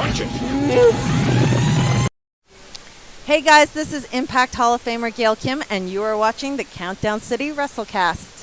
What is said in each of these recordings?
Gotcha. Hey guys, this is Impact Hall of Famer Gail Kim, and you are watching the Countdown City WrestleCast.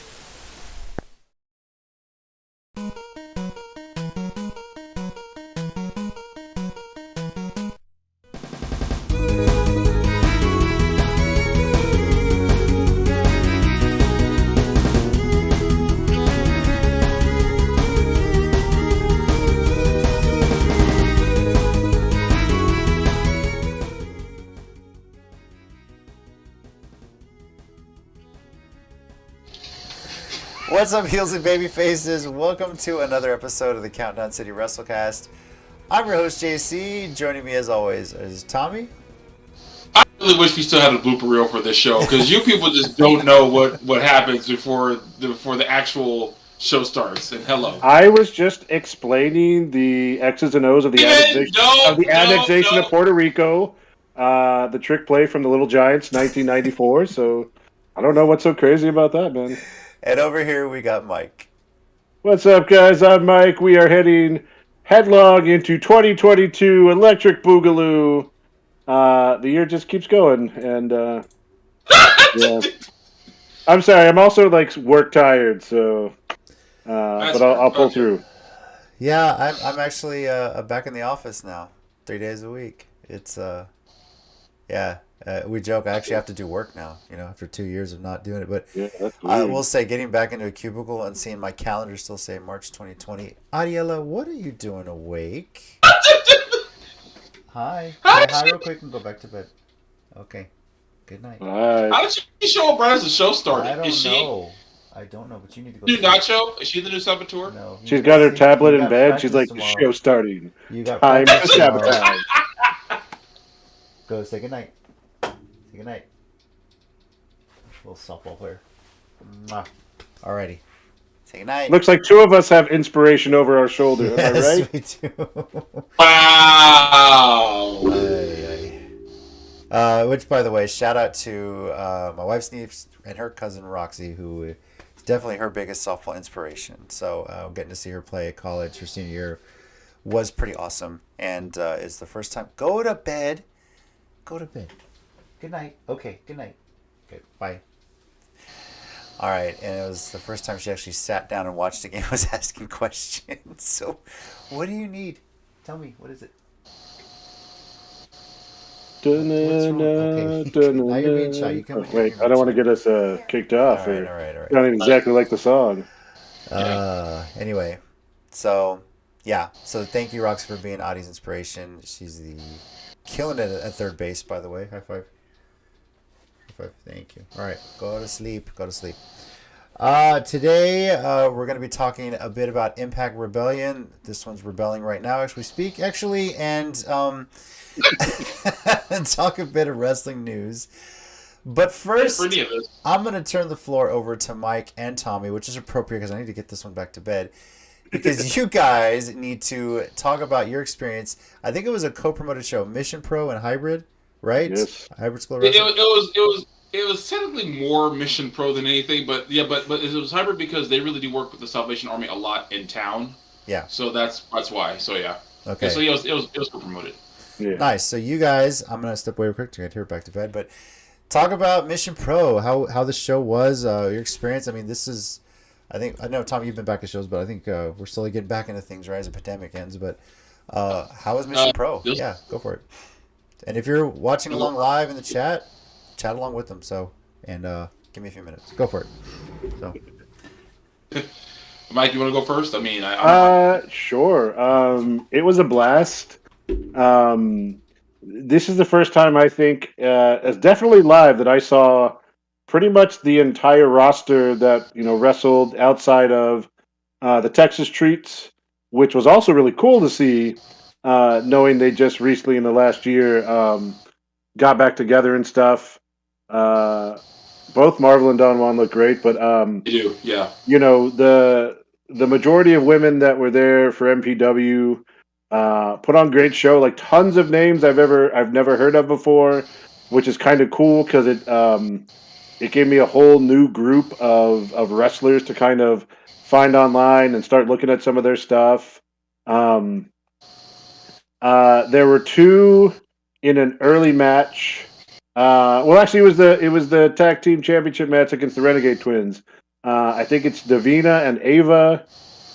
What's up, heels and baby faces? Welcome to another episode of the Countdown City WrestleCast. I'm your host, JC. Joining me, as always, is Tommy. I really wish we still had a blooper reel for this show, because you people just don't know what happens before the actual show starts. And hello. I was just explaining the X's and O's of the annexation of Puerto Rico, the trick play from the Little Giants, 1994. So I don't know what's so crazy about that, man. And over here we got Mike. What's up, guys? I'm Mike. We are heading headlong into 2022 Electric Boogaloo. The year just keeps going, and yeah. I'm sorry. I'm also work tired, so but I'll pull through. Yeah, I'm actually back in the office now, 3 days a week. It's we joke. I actually have to do work now, after 2 years of not doing it. But yeah, I will say, getting back into a cubicle and seeing my calendar still say March 2020. Ariella, what are you doing awake? Hi. Say hi real quick and go back to bed. Okay. Good night. Right. How did she show up right as the show started? I don't know, but you need to go. New Nacho? Is she the new saboteur? No. She's got her tablet in bed. She's like, the show starting. You got time to practice tomorrow. sabotage. Go say goodnight. Say goodnight. Little softball player. Mwah. Alrighty. Say goodnight. Looks like two of us have inspiration over our shoulder. Am I right? We do. Wow. Which, by the way, shout out to my wife's niece and her cousin Roxy, who is definitely her biggest softball inspiration. So getting to see her play at college her senior year was pretty awesome. And it's the first time. Go to bed. Go to bed. Good night. Okay, good night. Okay, bye. All right, and it was the first time she actually sat down and watched the game. Was asking questions. So, what do you need? Tell me, what is it? Okay. Now you're being shy. You can wait, I don't want to get us kicked off. All right. Not exactly like the song. Anyway, so yeah. So thank you, Rox, for being Audie's inspiration. She's killing it at third base, by the way. High five. Thank you. All right, go to sleep. Today we're going to be talking a bit about Impact Rebellion. This one's rebelling right now as we speak, actually, and talk a bit of wrestling news. But first, I'm going to turn the floor over to Mike and Tommy, which is appropriate because I need to get this one back to bed. Because you guys need to talk about your experience. I think it was a co-promoted show, Mission Pro and Hybrid, right? Yes. Hybrid School of Wrestling. It was technically more Mission Pro than anything, but it was Hybrid because they really do work with the Salvation Army a lot in town. Yeah. So that's why. So yeah. Okay. So it was co-promoted. Yeah. Nice. So you guys, I'm gonna step away real quick to get her back to bed, but talk about Mission Pro, how the show was, your experience. I mean, I know, Tom, you've been back to shows, but I think we're slowly getting back into things right as the pandemic ends. But how was Mission Pro? Yeah, go for it. And if you're watching along live in the chat along with them. So, and give me a few minutes. Go for it. So, Mike, you want to go first? I mean, sure. It was a blast. This is the first time I think, it's definitely live, that I saw pretty much the entire roster that wrestled outside of the Texas Treats, which was also really cool to see, knowing they just recently in the last year got back together and stuff. Both Marvel and Don Juan look great, but they do, yeah. The majority of women that were there for MPW put on great show. Like tons of names I've never heard of before, which is kind of cool because it gave me a whole new group of wrestlers to kind of find online and start looking at some of their stuff. There were two in an early match. Well, actually, it was the tag team championship match against the Renegade twins. I think it's Davina and Ava,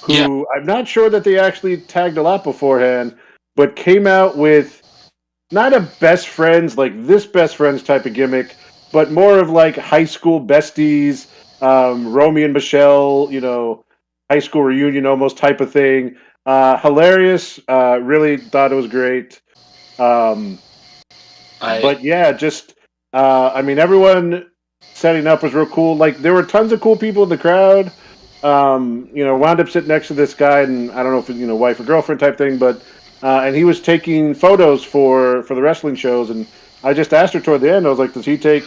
who I'm not sure that they actually tagged a lot beforehand, but came out with not a best friends like this best friends type of gimmick, but more of like high school besties, Romy and Michelle, high school reunion almost type of thing. Hilarious. Really thought it was great. But yeah, just I mean, everyone setting up was real cool. Like there were tons of cool people in the crowd. Wound up sitting next to this guy, and I don't know if it's wife or girlfriend type thing, but and he was taking photos for the wrestling shows, and I just asked her toward the end. I was like, "Does he take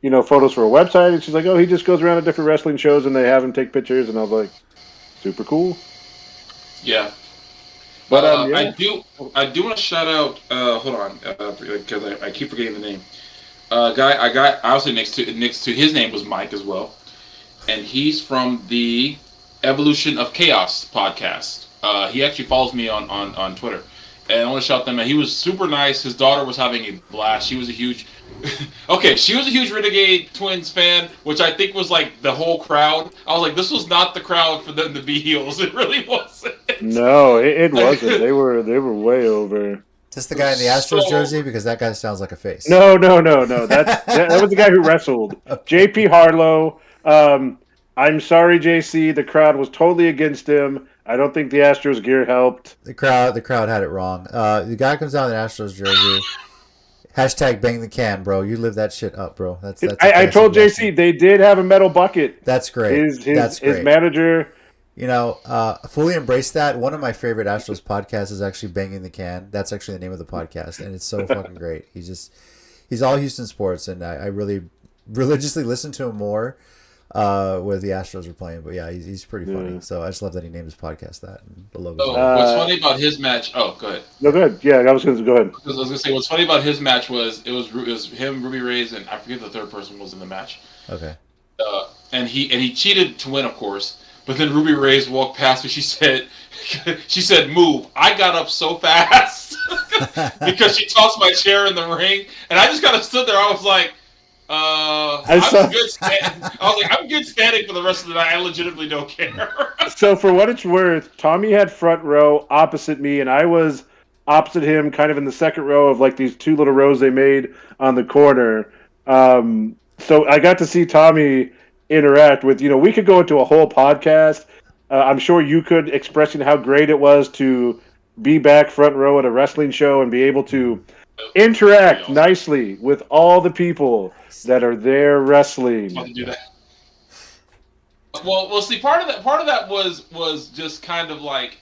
photos for a website?" And she's like, "Oh, he just goes around to different wrestling shows, and they have him take pictures." And I was like, "Super cool." Yeah. But yeah. I do want to shout out. Hold on, because I keep forgetting the name. Guy I got obviously next to his name was Mike as well, and he's from the Evolution of Chaos podcast. He actually follows me on Twitter, and I want to shout them out. He was super nice. His daughter was having a blast. She was a huge she was a huge Renegade Twins fan, which I think was like the whole crowd. I was like, this was not the crowd for them to be heels. It really wasn't. No, it wasn't. They were way over. Just the guy in the Astros jersey, because that guy sounds like a face. No. That was the guy who wrestled. JP Harlow. I'm sorry, JC. The crowd was totally against him. I don't think the Astros gear helped. The crowd had it wrong. The guy comes out in the Astros jersey. Hashtag bang the can, bro. You live that shit up, bro. That's I told JC they did have a metal bucket. That's great. That's great. His manager. Fully embrace that. One of my favorite Astros podcasts is actually Banging the Can. That's actually the name of the podcast, and it's so fucking great. He's all Houston sports, and I really religiously listen to him more where the Astros are playing. But yeah, he's pretty funny. So I just love that he named his podcast that. And the logo. What's funny about his match? Oh, go ahead. No, go ahead. Yeah, I was going to go ahead. I was going to say what's funny about his match was it was him, Ruby Reyes, and I forget the third person was in the match. Okay. And he cheated to win, of course. But then Ruby Reyes walked past me. She said, "Move." I got up so fast because she tossed my chair in the ring, and I just kind of stood there. I was like, I'm good standing for the rest of the night. I legitimately don't care. So for what it's worth, Tommy had front row opposite me, and I was opposite him, kind of in the second row of like these two little rows they made on the corner. So I got to see Tommy interact with, we could go into a whole podcast. I'm sure you could, expressing how great it was to be back front row at a wrestling show and be able to interact nicely with all the people that are there wrestling. Do that. Well, see, part of that was just kind of like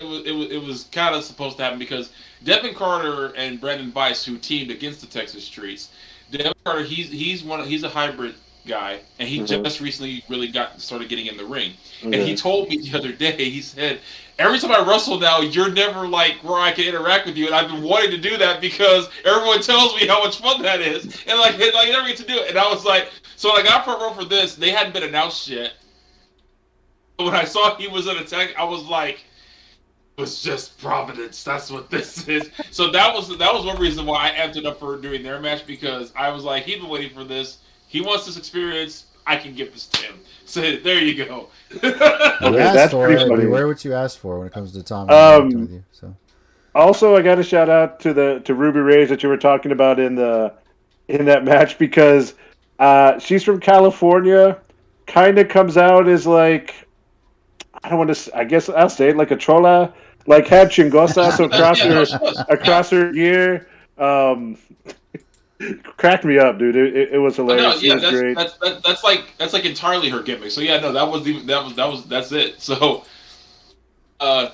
it was kind of supposed to happen because Devin Carter and Brandon Weiss, who teamed against the Texas Streets, Devin Carter, he's a hybrid guy, and he just recently really started getting in the ring. And he told me the other day, he said, every time I wrestle now, you're never like where I can interact with you, and I've been wanting to do that because everyone tells me how much fun that is, and like you never get to do it. And I was like, so when I got front row for this, they hadn't been announced yet. When I saw he was in attack, I was like, it was just Providence. That's what this is. So that was one reason why I amped it up for doing their match, because I was like, he's been waiting for this. He wants this experience. I can give this to him. So there you go. That's pretty funny. Beware what you ask for when it comes to Tom. With you, so. Also, I got to shout out to Ruby Reyes that you were talking about in that match, because she's from California. Kind of comes out as like, I don't want to. I guess I'll say it like a chola, like had chingosas across her gear. Cracked me up, dude. It was hilarious. It was great. That's like entirely her gimmick. So yeah, no, that's it. So, I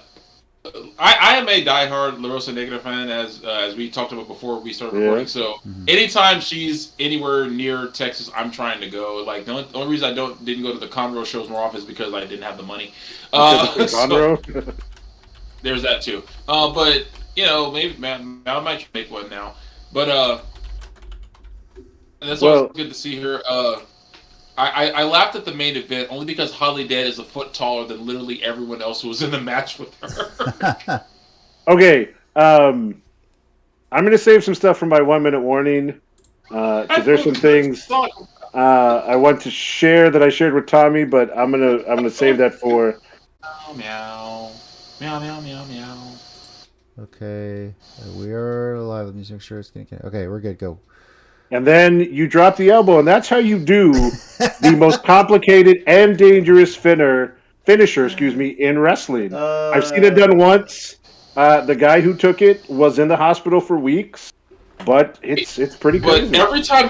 am a diehard La Rosa Negra fan, as we talked about before we started recording. So anytime she's anywhere near Texas, I'm trying to go. Like the only reason I didn't go to the Conroe shows more often is because I didn't have the money. So, there's that too. But maybe I might make one now. But and that's always good to see her. I laughed at the main event only because Holly Dead is a foot taller than literally everyone else who was in the match with her. Okay, I'm going to save some stuff for my 1 minute warning because there's some things I want to share that I shared with Tommy, but I'm gonna save that for. Meow, meow, meow, meow, meow. Okay, we are live. Let me just make sure it's getting. Okay, we're good. Go. And then you drop the elbow, and that's how you do the most complicated and dangerous finisher, in wrestling. I've seen it done once. The guy who took it was in the hospital for weeks, but it's pretty crazy. But every time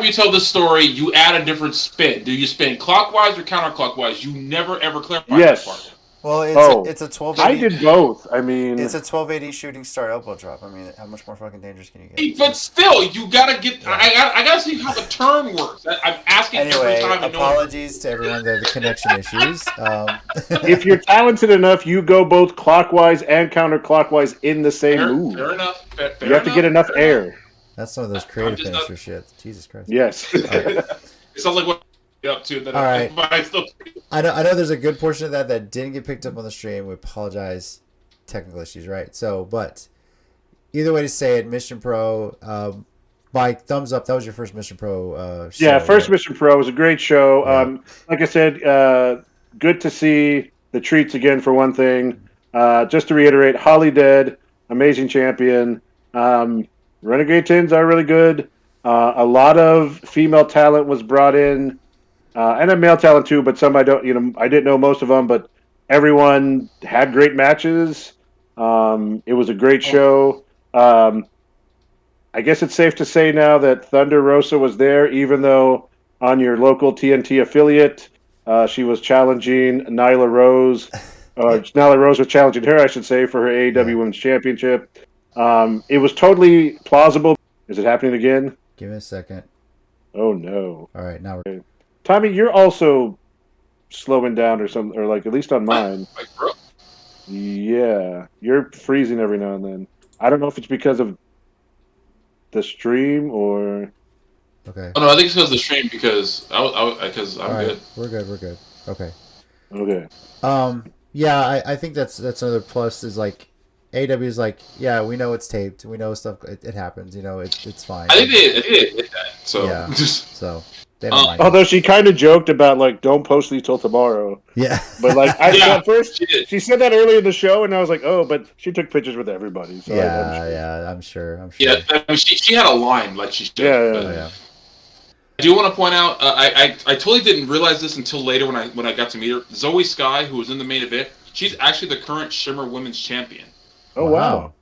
you tell this story, you add a different spin. Do you spin clockwise or counterclockwise? You never ever clarify that part. Well, it's a 1280. I did both. I mean, it's a 1280 shooting star elbow drop. I mean, how much more fucking dangerous can you get? But still, you gotta get. Yeah. I gotta see how the turn works. I'm asking anyway, every time. Apologies to everyone that the connection issues. If you're talented enough, you go both clockwise and counterclockwise in the same move. Fair enough. You have to get enough air. That's some of those creative finisher shit. Jesus Christ. Yes. It sounds like what you're up to. That all right. I know there's a good portion of that didn't get picked up on the stream. We apologize. Technical issues, right? So, but either way to say it, Mission Pro, Mike, thumbs up. That was your first Mission Pro show. Yeah, first Mission Pro was a great show. Yeah. Like I said, good to see the treats again for one thing. Just to reiterate, Holly Dead, amazing champion. Renegade Tins are really good. A lot of female talent was brought in, and a male talent too. But some I didn't know most of them, but everyone had great matches. It was a great show. I guess it's safe to say now that Thunder Rosa was there, even though on your local TNT affiliate, she was challenging Nyla Rose. Nyla Rose was challenging her, I should say, for her AEW Women's Championship. It was totally plausible. Is it happening again? Give me a second. Oh no! All right, now we're. Tommy, you're also slowing down or something, or like at least on mine. Yeah, you're freezing every now and then. I don't know if it's because of the stream or. Okay. Oh no, I think it's because of the stream because I'm right. good. We're good. Okay. Okay. Yeah, I think that's another plus is like. AW is like, yeah, we know it's taped. We know stuff. It happens. It's fine. I think they did that. So yeah. So they don't mind. Although she kind of joked about like, don't post these till tomorrow. Yeah. But like, at first she said that earlier in the show, and I was like, oh, but she took pictures with everybody. So I'm sure. Yeah, I mean, she had a line like she should. Yeah. I do want to point out, I totally didn't realize this until later when I got to meet her. Zoe Sky, who was in the main event, she's actually the current Shimmer Women's Champion. Oh wow!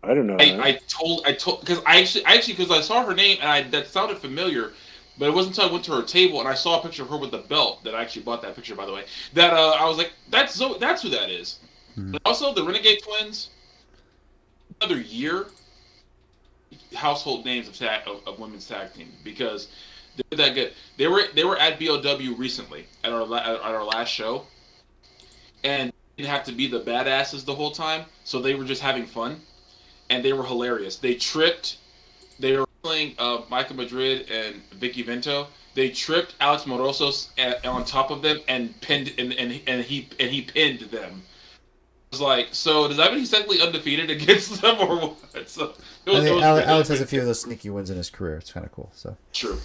I don't know. I told because because I saw her name and that sounded familiar, but it wasn't until I went to her table and I saw a picture of her with the belt that I actually bought that picture, by the way. That I was like, that's who that is. But also the Renegade Twins. Another year. Household names of women's tag team because they're that good. They were at BOW recently at our last show, and didn't have to be the badasses the whole time, so they were just having fun, and they were hilarious. They tripped. They were playing Micah Madrid and Vicky Vento. They tripped Alex Morosos on top of them and pinned and he pinned them. It was like, so does that mean he's technically undefeated against them or what? So Alex has a few of those sneaky wins in his career. It's kind of cool. So true.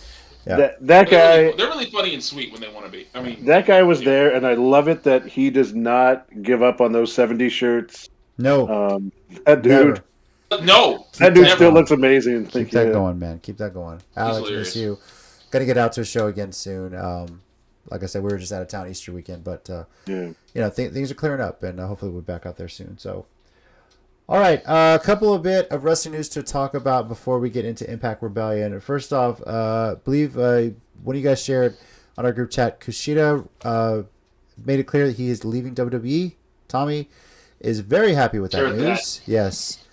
Yeah. That guy. They're really funny and sweet when they want to be. I mean, that guy was there, and I love it that he does not give up on those 70 shirts. No. That dude. Never. No. That dude still looks amazing. Keep that going, man. Keep that going. Alex, miss you. Got to get out to a show again soon. Like I said, we were just out of town Easter weekend, but things are clearing up, and hopefully we're back out there soon. So. All right, a couple of bit of wrestling news to talk about before we get into Impact Rebellion. First off, I believe one of you guys shared on our group chat, Kushida made it clear that he is leaving WWE. Tommy is very happy with that news. Yes.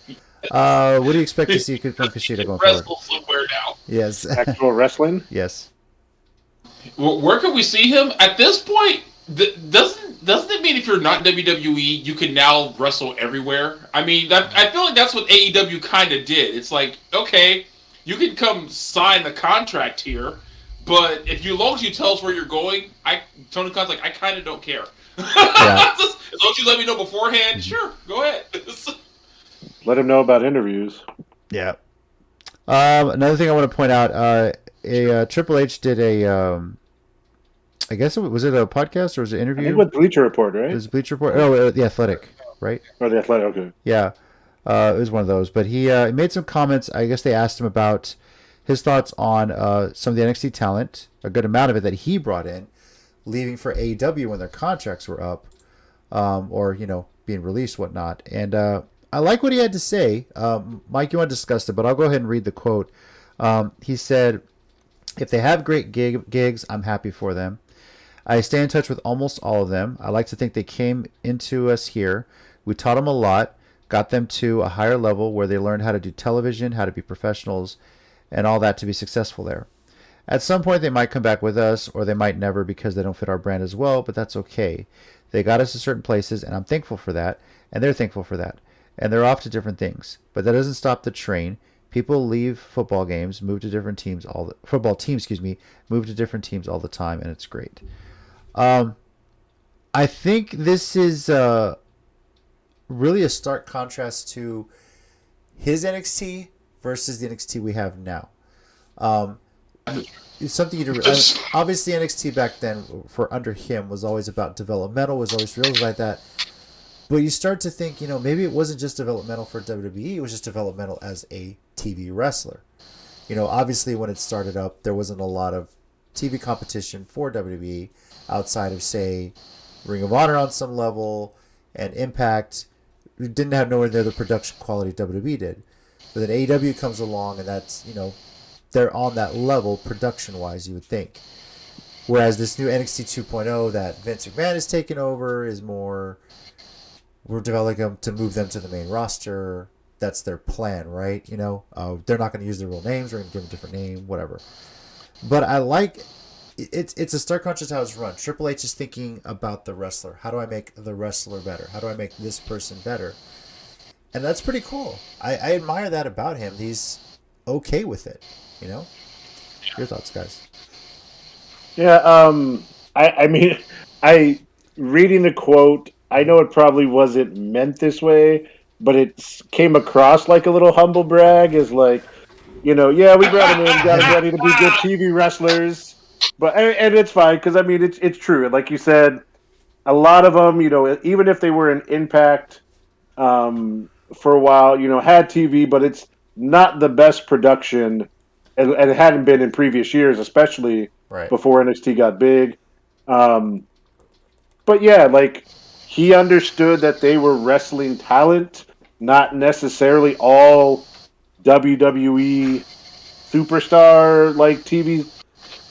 What do you expect to see from Kushida going forward? Wrestle somewhere now. Yes. Actual wrestling? Yes. Where can we see him? At this point, doesn't it mean if you're not WWE, you can now wrestle everywhere? I mean, I feel like that's what AEW kind of did. It's like, okay, you can come sign the contract here, but as long as you tell us where you're going, Tony Khan's like, I kind of don't care. Yeah. As long as you let me know beforehand, sure, go ahead. Let him know about interviews. Yeah. Another thing I want to point out, Triple H did I guess was it a podcast or was it an I interview? think with Bleacher Report, It right? was Bleacher Report. Oh, The Athletic, right? Or the Athletic. Okay. Yeah, it was one of those. But he made some comments. I guess they asked him about his thoughts on some of the NXT talent, a good amount of it that he brought in, leaving for AEW when their contracts were up, or being released, whatnot. And I like what he had to say. Mike, you want to discuss it, but I'll go ahead and read the quote. He said, "If they have great gigs, I'm happy for them. I stay in touch with almost all of them. I like to think they came into us here. We taught them a lot, got them to a higher level where they learned how to do television, how to be professionals, and all that to be successful there. At some point, they might come back with us, or they might never because they don't fit our brand as well, but that's okay. They got us to certain places, and I'm thankful for that, and they're thankful for that. And they're off to different things. But that doesn't stop the train. People leave football games, move to different teams, football teams, move to different teams all the time, and it's great." I think this is really a stark contrast to his NXT versus the NXT we have now. It's something obviously NXT back then for under him was always about developmental, was always real like that. But you start to think, maybe it wasn't just developmental for WWE, it was just developmental as a TV wrestler. Obviously when it started up, there wasn't a lot of TV competition for WWE outside of, say, Ring of Honor on some level, and Impact didn't have nowhere near the production quality WWE did. But then AEW comes along, and that's, they're on that level production-wise, you would think. Whereas this new NXT 2.0 that Vince McMahon has taken over is more, we're developing them to move them to the main roster. That's their plan, right? They're not going to use their real names. We're going to give them a different name, whatever. But I like... It's a stark contrast how it's run. Triple H is thinking about the wrestler. How do I make the wrestler better? How do I make this person better? And that's pretty cool. I admire that about him. He's okay with it. Your thoughts, guys? Yeah. I mean, reading the quote, I know it probably wasn't meant this way, but it came across like a little humble brag. Is like, yeah, we brought him in, got him ready to be good TV wrestlers. But and it's fine because I mean it's true. And like you said, a lot of them, even if they were in Impact for a while, had TV, but it's not the best production, and it hadn't been in previous years, especially before NXT got big. But yeah, like he understood that they were wrestling talent, not necessarily all WWE superstar like TV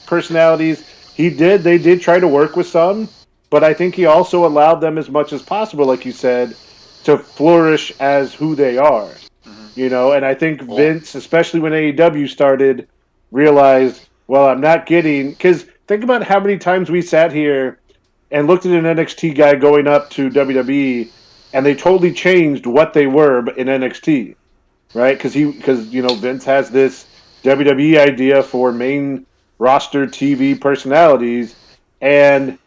personalities. They did try to work with some, but I think he also allowed them as much as possible, like you said, to flourish as who they are. And I think Vince, especially when AEW started, realized, well, I'm not getting, because think about how many times we sat here and looked at an NXT guy going up to WWE, and they totally changed what they were in NXT, right? Because Vince has this WWE idea for main roster TV personalities, and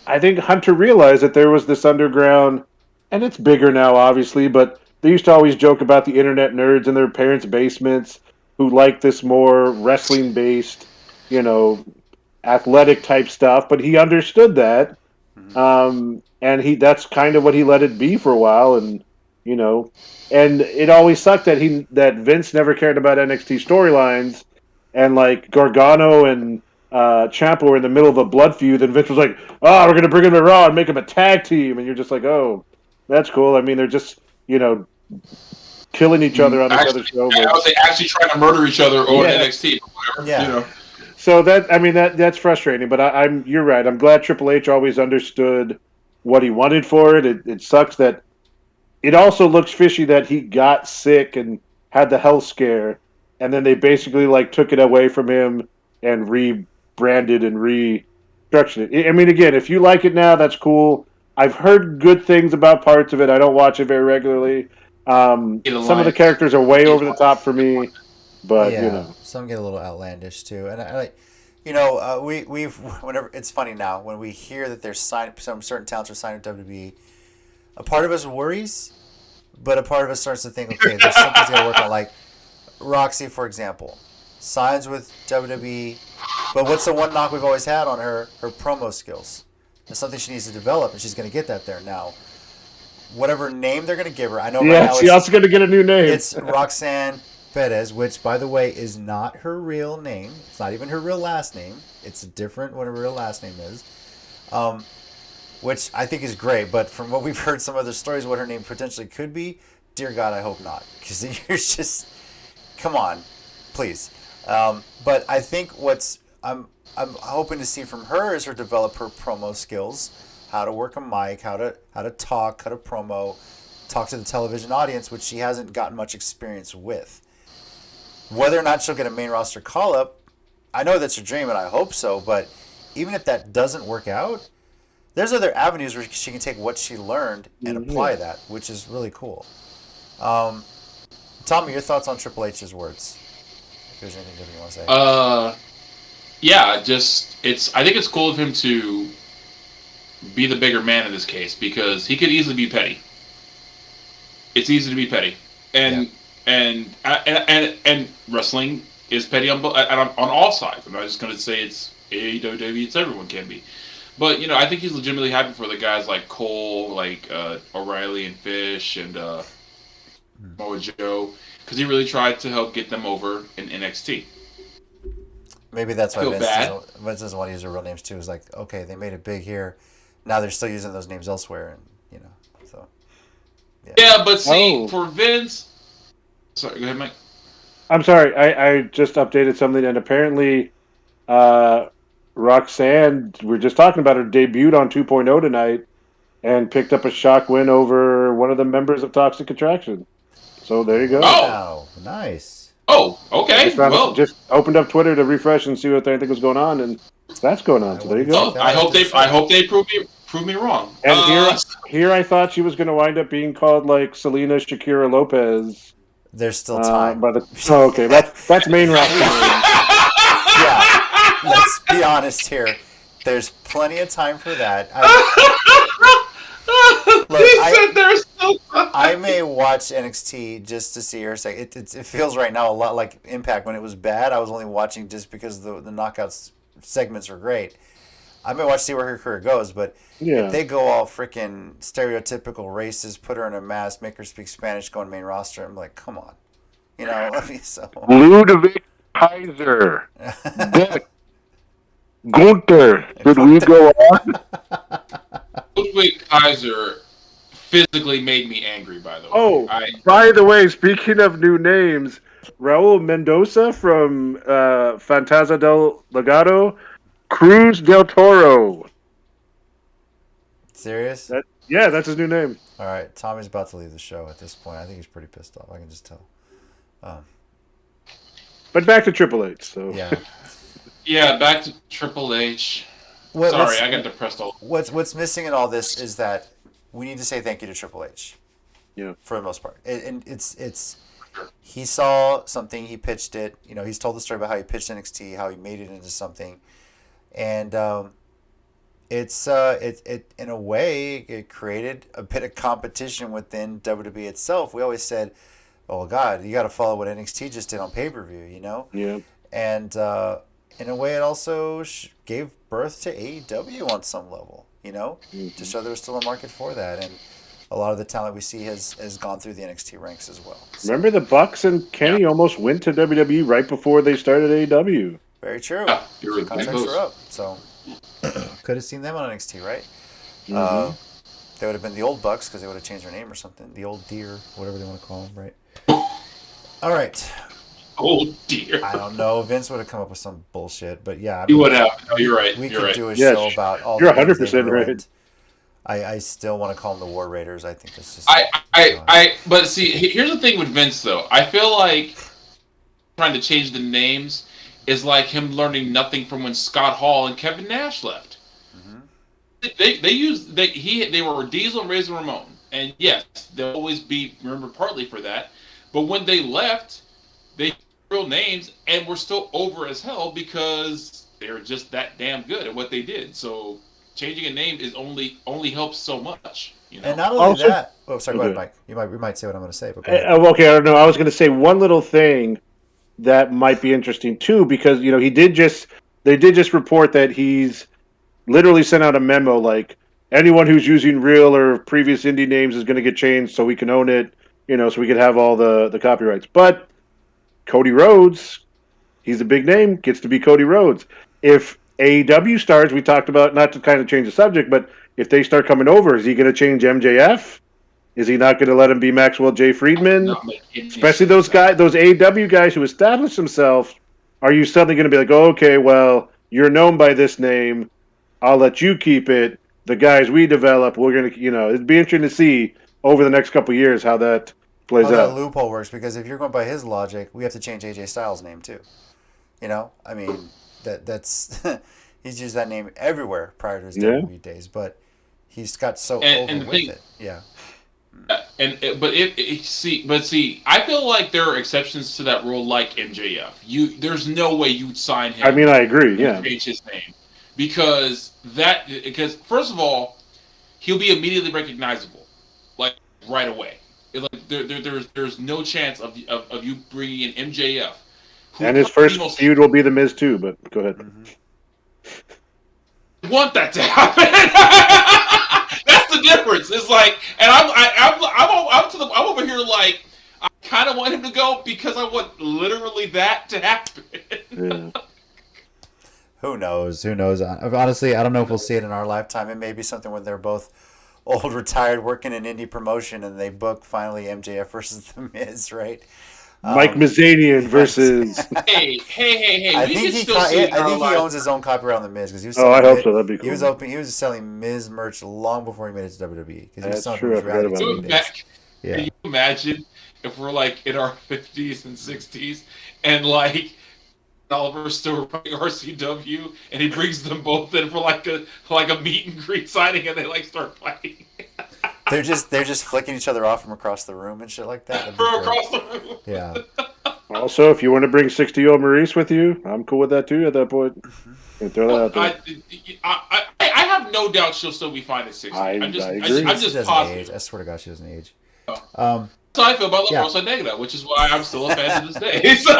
I think Hunter realized that there was this underground, and it's bigger now, obviously, but they used to always joke about the internet nerds in their parents' basements who like this more wrestling-based, athletic type stuff, but he understood that, and that's kind of what he let it be for a while, and and it always sucked that Vince never cared about NXT storylines. And like Gargano and Ciampa were in the middle of a blood feud, and Vince was like, "Oh, we're gonna bring him to Raw and make him a tag team," and you're just like, "Oh, that's cool." I mean, they're just killing each other on each other's show. Yeah, they actually trying to murder each other on NXT. Whatever, Yeah. So that's frustrating. But you're right. I'm glad Triple H always understood what he wanted for it. It sucks that it also looks fishy that he got sick and had the health scare. And then they basically took it away from him and rebranded and restructured it. I mean, again, if you like it now, that's cool. I've heard good things about parts of it. I don't watch it very regularly. Some of the characters are way over the top for me, but some get a little outlandish too. And I like, we've whenever it's funny now when we hear that there's some certain talents are signed with WWE. A part of us worries, But a part of us starts to think, okay, there's something to work on. Like Roxy, for example, signs with WWE, but what's the one knock we've always had on her? Her promo skills. That's something she needs to develop, and she's going to get that there now. Whatever name they're going to give her, I know right now she's also going to get a new name. It's Roxanne Perez, which, by the way, is not her real name. It's not even her real last name. It's different what her real last name is, which I think is great. But from what we've heard, some other stories, what her name potentially could be, dear God, I hope not. Because you're just, come on, please. But I think I'm hoping to see from her is her develop her promo skills, how to work a mic, how to talk, how to promo, talk to the television audience, which she hasn't gotten much experience with. Whether or not she'll get a main roster call up, I know that's her dream and I hope so, but even if that doesn't work out, there's other avenues where she can take what she learned and apply that, which is really cool. Tommy, your thoughts on Triple H's words? If there's anything different you want to say. Yeah, I think it's cool of him to be the bigger man in this case because he could easily be petty. It's easy to be petty, and wrestling is petty on all sides. I'm not just going to say it's AEW, it's everyone can be. But, I think he's legitimately happy for the guys like Cole, like O'Reilly and Fish and Moa Joe, because he really tried to help get them over in NXT. Maybe that's why Vince doesn't want to use their real names too. Is like, okay, they made it big here. Now they're still using those names elsewhere, and so. Yeah, but see, for Vince... Sorry, go ahead, Mike. I'm sorry, I just updated something, and apparently Roxanne, we're just talking about her, debuted on 2.0 tonight and picked up a shock win over one of the members of Toxic Attraction. So there you go. Oh, nice. Oh, okay. Just opened up Twitter to refresh and see what anything was going on, and that's going on. So there you go. I hope they prove me wrong. And here I thought she was going to wind up being called like Selena Shakira Lopez. There's still time. Okay, that's main roster. Yeah, let's be honest here. There's plenty of time for that. I may watch NXT just to see her say it feels right now a lot like Impact. When it was bad, I was only watching just because the knockouts segments are great. I may watch to see where her career goes, but if they go all freaking stereotypical races, put her in a mask, make her speak Spanish, go on main roster, I'm like, come on. So. Ludwig Kaiser. Gunther. Did we go on? Ludwig Kaiser physically made me angry, by the way. Oh, by the way, speaking of new names, Raul Mendoza from Fantasma del Legado, Cruz del Toro. Serious? That's his new name. All right, Tommy's about to leave the show at this point. I think he's pretty pissed off. I can just tell. But back to Triple H. So yeah, back to Triple H. Sorry, I got depressed. What's missing in all this is that we need to say thank you to Triple H. Yeah, for the most part, and it's he saw something, he pitched it. He's told the story about how he pitched NXT, how he made it into something, and it's in a way it created a bit of competition within WWE itself. We always said, "Oh God, you got to follow what NXT just did on pay-per-view," Yeah, and in a way, it also gave birth to AEW on some level. To show there was still a market for that, and a lot of the talent we see has gone through the NXT ranks as well. So, remember the Bucks and Kenny almost went to WWE right before they started AEW. Very true. Yeah, contracts were up, so could have seen them on NXT, right? Mm-hmm. They would have been the old Bucks because they would have changed their name or something. The old Deer, whatever they want to call them, right? All right. Oh dear. I don't know. Vince would have come up with some bullshit, but yeah. He would have. No, you're right. We you're could right. do a show about all. You're the 100% right. I still want to call them the War Raiders. I think that's just. But see, here's the thing with Vince though. I feel like trying to change the names is like him learning nothing from when Scott Hall and Kevin Nash left. Mm-hmm. They were Diesel and Razor Ramon, and yes, they'll always be remembered partly for that. But when they left, they real names and were still over as hell because they were just that damn good at what they did. So changing a name is only helps so much. You And know. not only that. Oh, sorry. Go ahead, Mike. You might say what I'm going to say, but go ahead. Okay, I don't know. I was going to say one little thing that might be interesting too, because they did just report that he's literally sent out a memo like anyone who's using real or previous indie names is going to get changed so we can own it, so we could have all the copyrights. But Cody Rhodes, he's a big name, gets to be Cody Rhodes. If AEW stars, we talked about, not to kind of change the subject, but if they start coming over, is he going to change MJF? Is he not going to let him be Maxwell J. Friedman? Not make any Especially sense, those guys, those AEW guys who established themselves. Are you suddenly going to be like, oh, okay, well, you're known by this name. I'll let you keep it. The guys we develop, we're going to, it'd be interesting to see over the next couple of years how that plays How that out. loophole works, because if you're going by his logic, we have to change AJ Styles' name too. I mean, that's he's used that name everywhere prior to his WWE days, but he's got so over with it. Yeah. See, I feel like there are exceptions to that rule, like MJF. There's no way you'd sign him. I mean, I agree. Yeah, change his name because first of all, he'll be immediately recognizable, like right away. There's no chance of you bringing in MJF. And his first feud will be the Miz too. But go ahead. Want that to happen? That's the difference. It's like, and I'm over here like, I kind of want him to go because I want literally that to happen. Yeah. Who knows? Honestly, I don't know if we'll see it in our lifetime. It may be something when they're both old, retired, working in indie promotion, and they book finally MJF versus The Miz, right? Mike Mizanian versus. Hey! I think he owns his own copyright on The Miz, because he was. I hope so. That'd be cool. He was selling Miz merch long before he made it to WWE. That's true. I forgot about that. Can you imagine if we're like in our 50s and 60s and like Oliver's still running RCW and he brings them both in for like a meet and greet signing and they like start fighting. They're just flicking each other off from across the room and shit like that. From across the room. Yeah. Also, if you want to bring 60-year-old Maurice with you, I'm cool with that too. At that point, throw that out there. I have no doubt she'll still be fine at 60. I I'm agree. I'm just positive. Age. I swear to God, she doesn't age. That's how I feel about La Rosa Negra, which is why I'm still a fan to this day. So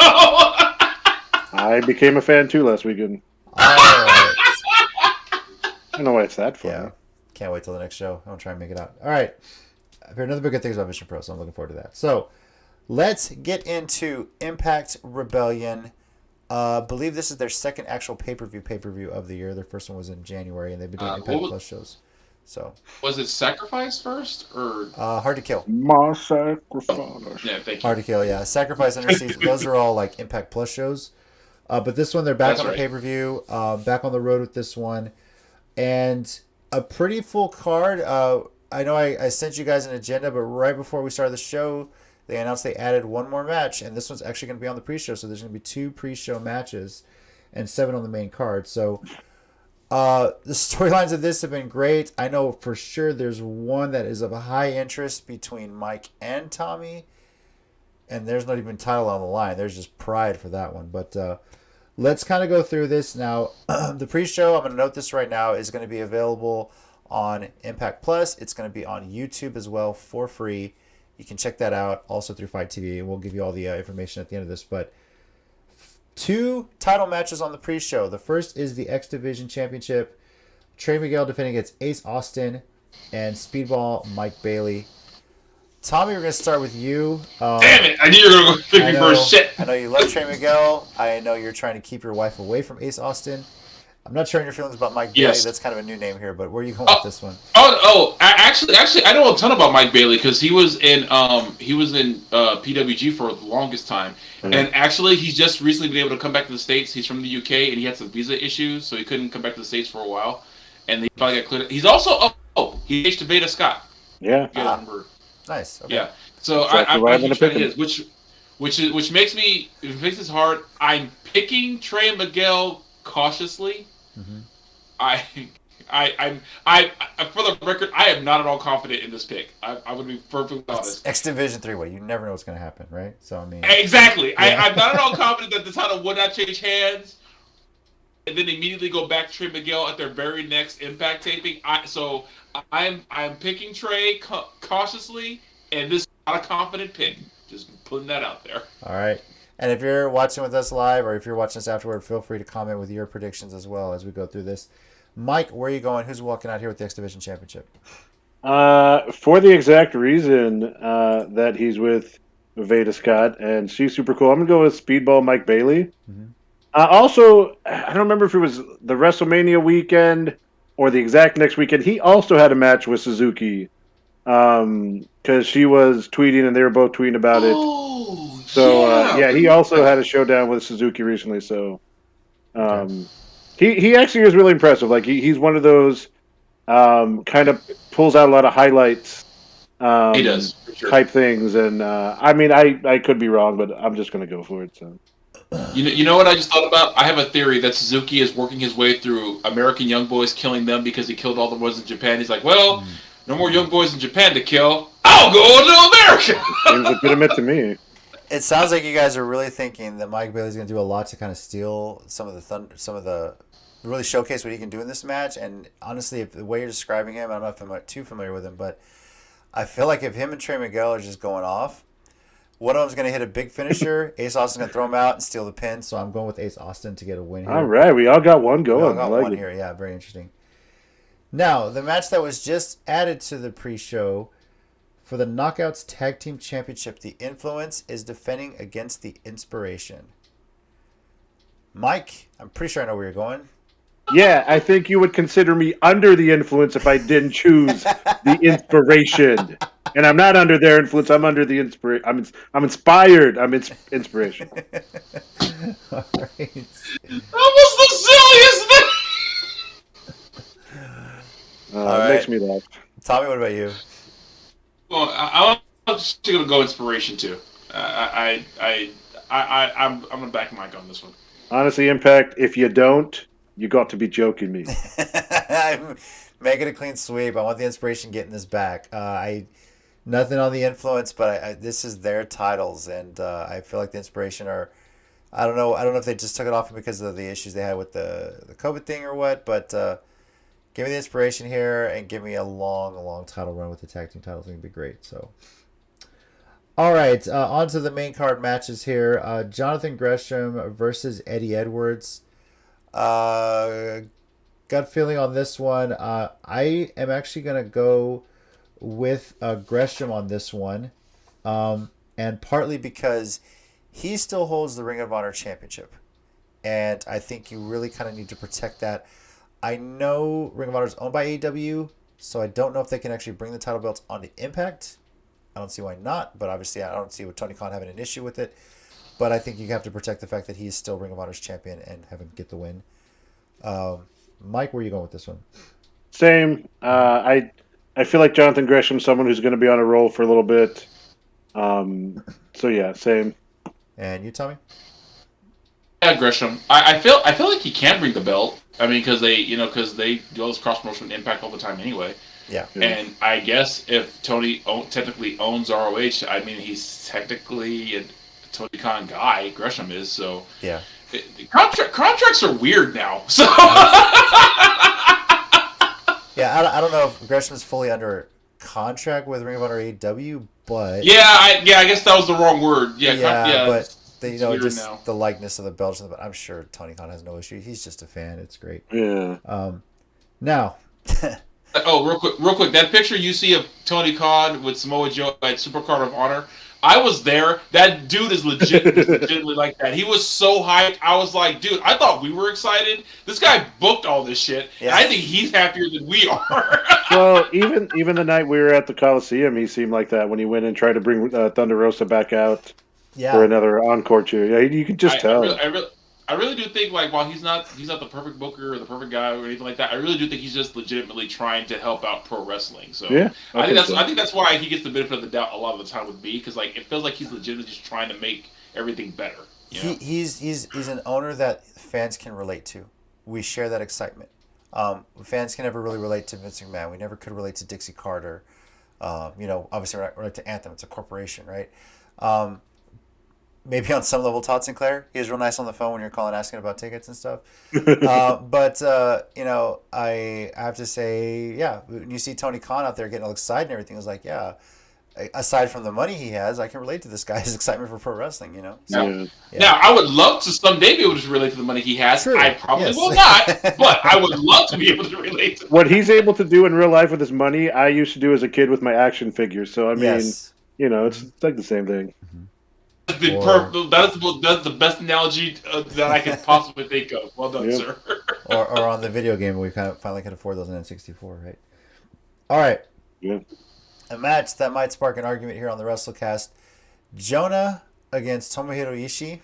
I became a fan too last weekend. Right. I don't know why it's that funny. Yeah. Can't wait till the next show. I'm going to try and make it out. All right. I've heard another good things about Mission Pro, so I'm looking forward to that. So, let's get into Impact Rebellion. I believe this is their second actual pay-per-view of the year. Their first one was in January, and they've been doing Impact Plus shows. So, was it Sacrifice first or Hard to Kill? My Sacrifice. Yeah, thank you. Hard to Kill, yeah. Sacrifice Under Siege. Those are all like Impact Plus shows. But this one, they're back on the pay-per-view. Back on the road with this one, and a pretty full card. I know I sent you guys an agenda, but right before we started the show, they announced they added one more match, and this one's actually going to be on the pre-show. So there's going to be 2 pre-show matches and 7 on the main card. So the storylines of this have been great. I know for sure there's one that is of high interest between Mike and Tommy, and there's not even title on the line. There's just pride for that one. But let's kind of go through this now. The pre-show, I'm going to note this right now, is going to be available on Impact Plus. It's going to be on YouTube as well for free. You can check that out also through Fight TV. We'll give you all the information at the end of this. But 2 title matches on the pre-show. The first is the X Division Championship. Trey Miguel defending against Ace Austin and Speedball Mike Bailey. Tommy, we're going to start with you. Damn it! I knew you were going to pick me first. Shit. I know you love Trey Miguel. I know you're trying to keep your wife away from Ace Austin. I'm not sure your feelings about Mike Bailey. That's kind of a new name here, but where are you going with this one? Actually, I know a ton about Mike Bailey because he was in PWG for the longest time, and actually he's just recently been able to come back to the States. He's from the UK and he had some visa issues, so he couldn't come back to the States for a while, and he finally got cleared. He's also he aged to Beta Scott. Yeah. Nice. Okay. Yeah. So I'm a huge fan of his, which makes this hard. I'm picking Trey Miguel cautiously. Mm-hmm. I'm for the record, I am not at all confident in this pick. I would be perfectly honest. X Division 3-way. You never know what's going to happen, right? So I mean, exactly. Yeah. I'm not at all confident that the title would not change hands. and then immediately go back to Trey Miguel at their very next Impact taping. I'm picking Trey cautiously, and this is not a confident pick. Just putting that out there. All right. And if you're watching with us live or if you're watching us afterward, feel free to comment with your predictions as well as we go through this. Mike, where are you going? Who's walking out here with the X Division Championship? For the exact reason that he's with Veda Scott, and she's super cool. I'm going to go with Speedball Mike Bailey. Mm-hmm. Also, I don't remember if it was the WrestleMania weekend or the exact next weekend. He also had a match with Suzuki because she was tweeting and they were both tweeting about it. So, he also had a showdown with Suzuki recently. So, he actually is really impressive. Like, he's one of those kind of pulls out a lot of highlights. He does, for sure. Type things. And, I could be wrong, but I'm just going to go for it. So. You know what I just thought about? I have a theory that Suzuki is working his way through American young boys, killing them because he killed all the ones in Japan. He's like, well, no more young boys in Japan to kill. I'll go to America. Seems legitimate to me. It sounds like you guys are really thinking that Mike Bailey's going to do a lot to kind of steal some of the really showcase what he can do in this match. And honestly, if the way you're describing him, I don't know if I'm too familiar with him, but I feel like if him and Trey Miguel are just going off, one of them's going to hit a big finisher. Ace Austin's going to throw him out and steal the pin. So I'm going with Ace Austin to get a win here. All right. We all got one going. We all got one here. Yeah, very interesting. Now, the match that was just added to the pre-show for the Knockouts Tag Team Championship, the Influence is defending against the Inspiration. Mike, I'm pretty sure I know where you're going. Yeah, I think you would consider me under the influence if I didn't choose the Inspiration. And I'm not under their influence. I'm under the inspiration. I'm inspired. I'm inspiration. All right. That was the silliest thing. All Makes me laugh. Tommy, what about you? Well, I'm just going to go Inspiration too. I'm going to back Mike on this one. Honestly, Impact, if you don't, you got to be joking me. I'm making a clean sweep. I want the Inspiration getting this back. Nothing on the Influence, but this is their titles, and I feel like the Inspiration are. I don't know if they just took it off because of the issues they had with the COVID thing or what, but give me the Inspiration here and give me a long title run with the tag team titles. I think it'd be great. So, all right, on to the main card matches here. Jonathan Gresham versus Eddie Edwards. Gut feeling on this one. I am actually gonna go with Gresham on this one, and partly because he still holds the Ring of Honor Championship, and I think you really kind of need to protect that. I know Ring of Honor is owned by AEW, so I don't know if they can actually bring the title belts onto Impact. I don't see why not, but obviously I don't see with Tony Khan having an issue with it. But I think you have to protect the fact that he's still Ring of Honor's champion and have him get the win. Mike, where are you going with this one? Same. I feel like Jonathan Gresham's someone who's going to be on a roll for a little bit. So yeah, same. And you, Tommy? Yeah, Gresham. I feel like he can bring the belt. I mean, because they do all this cross promotion Impact all the time anyway. Yeah. And I guess if Tony technically owns ROH, I mean, he's technically a Tony Khan guy. Gresham is, so yeah. Contracts are weird now. So yeah, I don't know if Gresham's fully under contract with Ring of Honor AEW, but I guess that was the wrong word. But just now. the likeness of the belts. But I'm sure Tony Khan has no issue. He's just a fan. It's great. Yeah. Now. Oh, real quick. That picture you see of Tony Khan with Samoa Joe at Supercard of Honor. I was there. That dude is legitimately like that. He was so hyped. I was like, dude, I thought we were excited. This guy booked all this shit. Yeah. And I think he's happier than we are. Well, even the night we were at the Coliseum, he seemed like that when he went and tried to bring Thunder Rosa back out for another encore cheer. Yeah, you could just tell. I really do think, like, while he's not the perfect booker or the perfect guy or anything like that, I really do think he's just legitimately trying to help out pro wrestling. So yeah, I think that's why he gets the benefit of the doubt a lot of the time with me, because like it feels like he's legitimately just trying to make everything better. You know? He's an owner that fans can relate to. We share that excitement. Fans can never really relate to Vince McMahon. We never could relate to Dixie Carter. Obviously we're not to Anthem. It's a corporation, right? maybe on some level, Todd Sinclair. He was real nice on the phone when you're calling asking about tickets and stuff. But I have to say, yeah, when you see Tony Khan out there getting all excited and everything, it's like, yeah, aside from the money he has, I can relate to this guy's excitement for pro wrestling, So, yeah. Now, I would love to someday be able to relate to the money he has. True. I probably Yes. will not, but I would love to be able to relate to What he's able to do in real life with his money, I used to do as a kid with my action figures. So, I mean, Yes. it's like the same thing. That's the best analogy that I could possibly think of. Well done, Yep. sir. or on the video game, we kind of finally could afford those in N64, right? All right. Yeah. A match that might spark an argument here on the WrestleCast. Jonah against Tomohiro Ishii.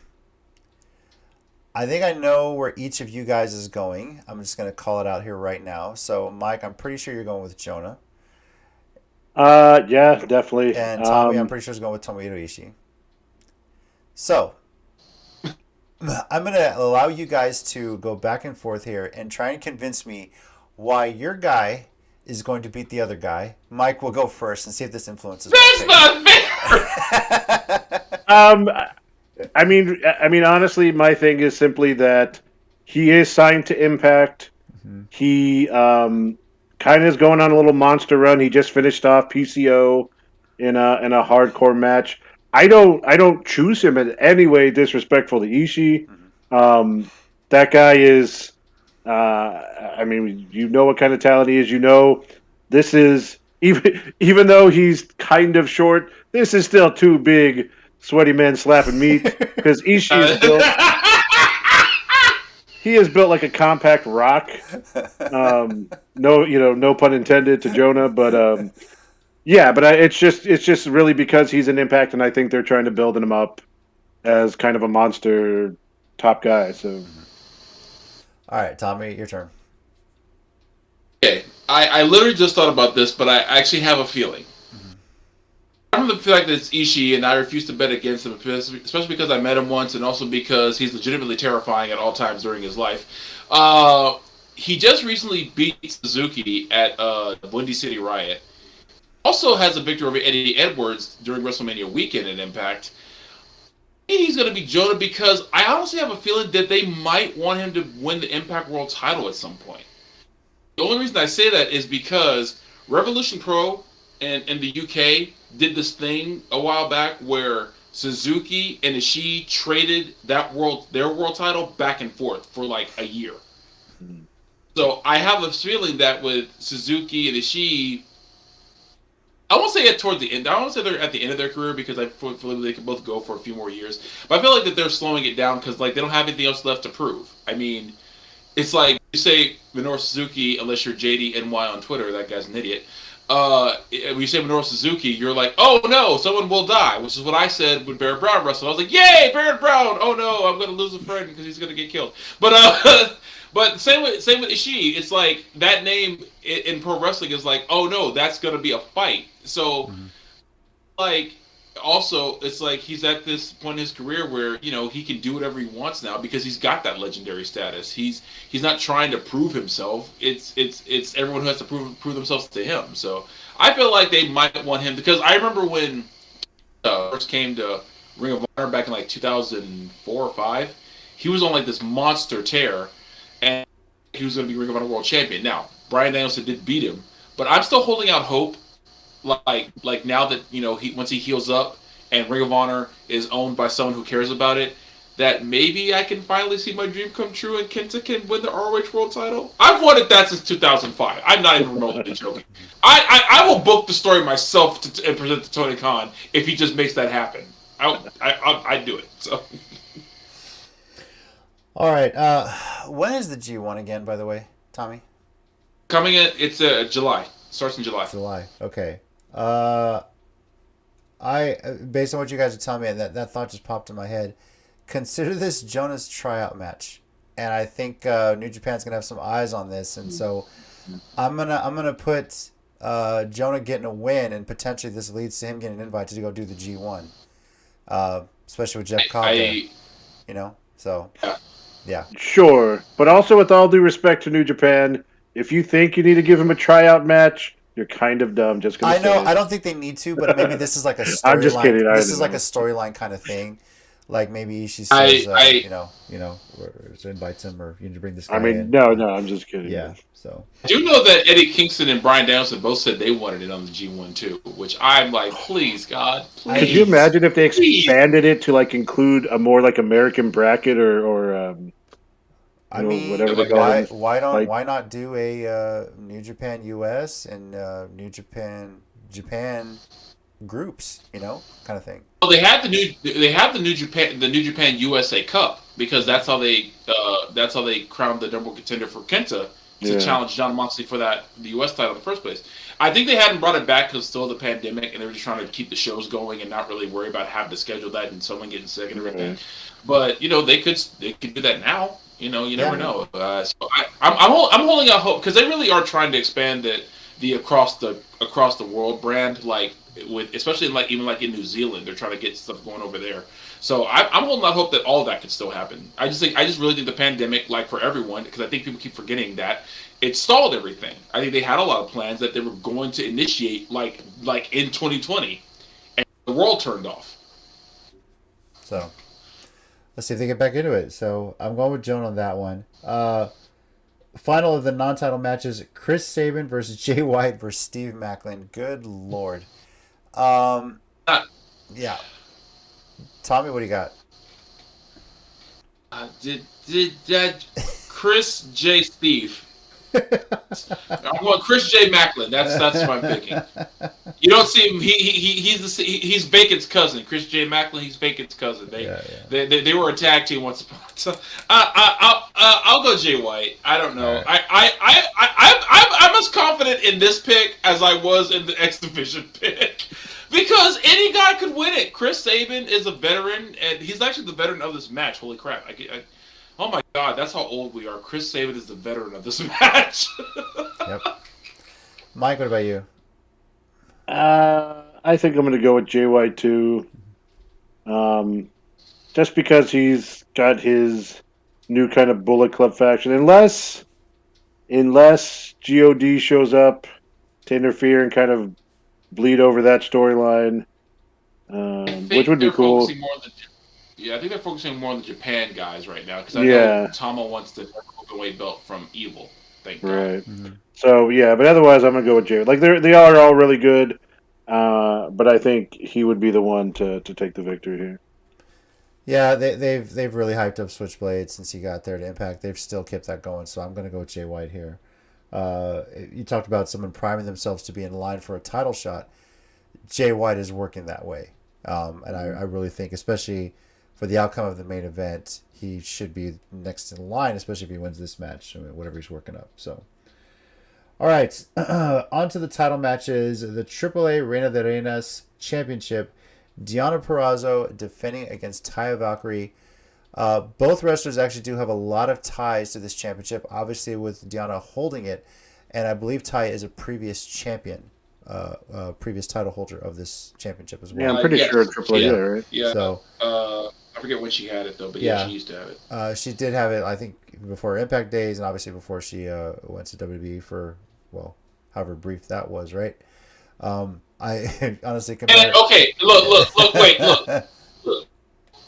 I think I know where each of you guys is going. I'm just going to call it out here right now. So, Mike, I'm pretty sure you're going with Jonah. Yeah, definitely. And Tommy, I'm pretty sure is going with Tomohiro Ishii. So, I'm going to allow you guys to go back and forth here and try and convince me why your guy is going to beat the other guy. Mike will go first and see if this influences. That's not fair. I mean, honestly, my thing is simply that he is signed to Impact. Mm-hmm. He kind of is going on a little monster run. He just finished off PCO in a hardcore match. I don't choose him in any way disrespectful to Ishii. Mm-hmm. That guy is. I mean, you know what kind of talent he is. This is even though he's kind of short. This is still two big, sweaty men slapping meat because Ishii is built. He is built like a compact rock. No pun intended to Jonah, but it's just really because he's an Impact, and I think they're trying to build him up as kind of a monster top guy. So. All right, Tommy, your turn. Okay, I literally just thought about this, but I actually have a feeling. I don't feel like that it's Ishii, and I refuse to bet against him, especially because I met him once, and also because he's legitimately terrifying at all times during his life. He just recently beat Suzuki at Windy City Riot. Also has a victory over Eddie Edwards during WrestleMania weekend at Impact. He's going to be Jonah because I honestly have a feeling that they might want him to win the Impact World title at some point. The only reason I say that is because Revolution Pro and in the UK did this thing a while back where Suzuki and Ishii traded their world title back and forth for like a year. Mm-hmm. So I have a feeling that with Suzuki and Ishii, I won't say it toward the end. I won't say they're at the end of their career because I feel they can both go for a few more years. But I feel like that they're slowing it down because like they don't have anything else left to prove. I mean, it's like you say Minoru Suzuki, unless you're JDNY on Twitter, that guy's an idiot. When you say Minoru Suzuki, you're like, oh no, someone will die, which is what I said when Barrett Brown wrestled. I was like, yay, Barrett Brown! Oh no, I'm gonna lose a friend because he's gonna get killed. But but same with Ishii. It's like that name in pro wrestling is like, oh no, that's gonna be a fight. So, like, also, it's like he's at this point in his career where he can do whatever he wants now because he's got that legendary status. He's not trying to prove himself. It's everyone who has to prove themselves to him. So I feel like they might want him because I remember when first came to Ring of Honor back in like 2004 or 5, he was on like this monster tear, and he was going to be Ring of Honor World Champion. Now Bryan Danielson did beat him, but I'm still holding out hope. Like now that once he heals up and Ring of Honor is owned by someone who cares about it, that maybe I can finally see my dream come true and Kenta can win the ROH World Title. I've wanted that since 2005. I'm not even remotely joking. I will book the story myself and present to Tony Khan if he just makes that happen. I'd do it. So. All right. When is the G1 again? By the way, Tommy. Coming in, it's July. Starts in July. July. Okay. I based on what you guys are telling me, that thought just popped in my head. Consider this Jonah's tryout match, and I think New Japan's gonna have some eyes on this, and so I'm gonna put Jonah getting a win, and potentially this leads to him getting an invite to go do the G1, especially with Jeff Cobb. So yeah. Sure, but also with all due respect to New Japan, if you think you need to give him a tryout match, you're kind of dumb. Just gonna I know. say it. I don't think they need to, but maybe this is like a storyline. I'm just kidding. This is like a storyline kind of thing. Like maybe she I says, I or invites him, or you need to bring this I guy mean, in. no, I'm just kidding. Yeah. So do know that Eddie Kingston and Brian Danielson both said they wanted it on the G1 too, which I'm like, please God, Could you please, imagine if they please. expanded it to like include a more like American bracket or I mean, whatever they call why them? why Like, why not do a New Japan US and New Japan groups, kind of thing. Well, they have the New Japan USA Cup because that's how they crowned the number one contender for Kenta to yeah, challenge John Moxley for the US title in the first place. I think they hadn't brought it back because still the pandemic and they were just trying to keep the shows going and not really worry about having to schedule that and someone getting sick and everything. right. But they could do that now. You never Yeah. know. So I'm holding out hope because they really are trying to expand the across the world brand, like with especially like even like in New Zealand, they're trying to get stuff going over there. So I'm holding out hope that all that could still happen. I just really think the pandemic, like for everyone, because I think people keep forgetting that it stalled everything. I think they had a lot of plans that they were going to initiate like in 2020, and the world turned off. So let's see if they get back into it. So I'm going with Joan on that one. Final of the non-title matches: Chris Sabin versus Jay White versus Steve Macklin. Good lord. Uh, Yeah. Tommy, what do you got? did that Chris J. Steve? I'm going Chris J. Macklin. That's what I'm picking. You don't see him. He's Bacon's cousin. Chris J. Macklin. He's Bacon's cousin. Yeah. They were a tag team once upon a time. I'll go Jay White. I don't know. All right. I'm as confident in this pick as I was in the X Division pick because any guy could win it. Chris Sabin is a veteran, and he's actually the veteran of this match. Holy crap! Oh my God, that's how old we are. Chris Sabin is the veteran of this match. Yep. Mike, what about you? I think I'm going to go with JY too. Just because he's got his new kind of Bullet Club faction, unless God shows up to interfere and kind of bleed over that storyline, which would be cool. I think they're focusing more on the Japan guys right now because I Yeah. know Tama wants the openweight belt from Evil. Thank God. Right. Mm-hmm. So yeah, but otherwise, I'm gonna go with Jay. Like they are all really good, but I think he would be the one to take the victory here. Yeah, they've really hyped up Switchblade since he got there to Impact. They've still kept that going, so I'm going to go with Jay White here. You talked about someone priming themselves to be in line for a title shot. Jay White is working that way, and I really think, especially for the outcome of the main event, he should be next in line, especially if he wins this match. I mean, whatever he's working up. So, all right, on to the title matches. The AAA Reina de Reinas Championship. Deonna Purrazzo defending against Taya Valkyrie. Both wrestlers actually do have a lot of ties to this championship, obviously with Deonna holding it, and I believe Taya is a previous champion, previous title holder of this championship as well. Yeah, I'm pretty yes. sure AAA, Yeah. right? Yeah. So, I forget when she had it though, but yeah, she used to have it. she did have it, I think, before Impact days, and obviously before she went to WWE for, well, however brief that was, right? I honestly compare. And okay, look, wait, look.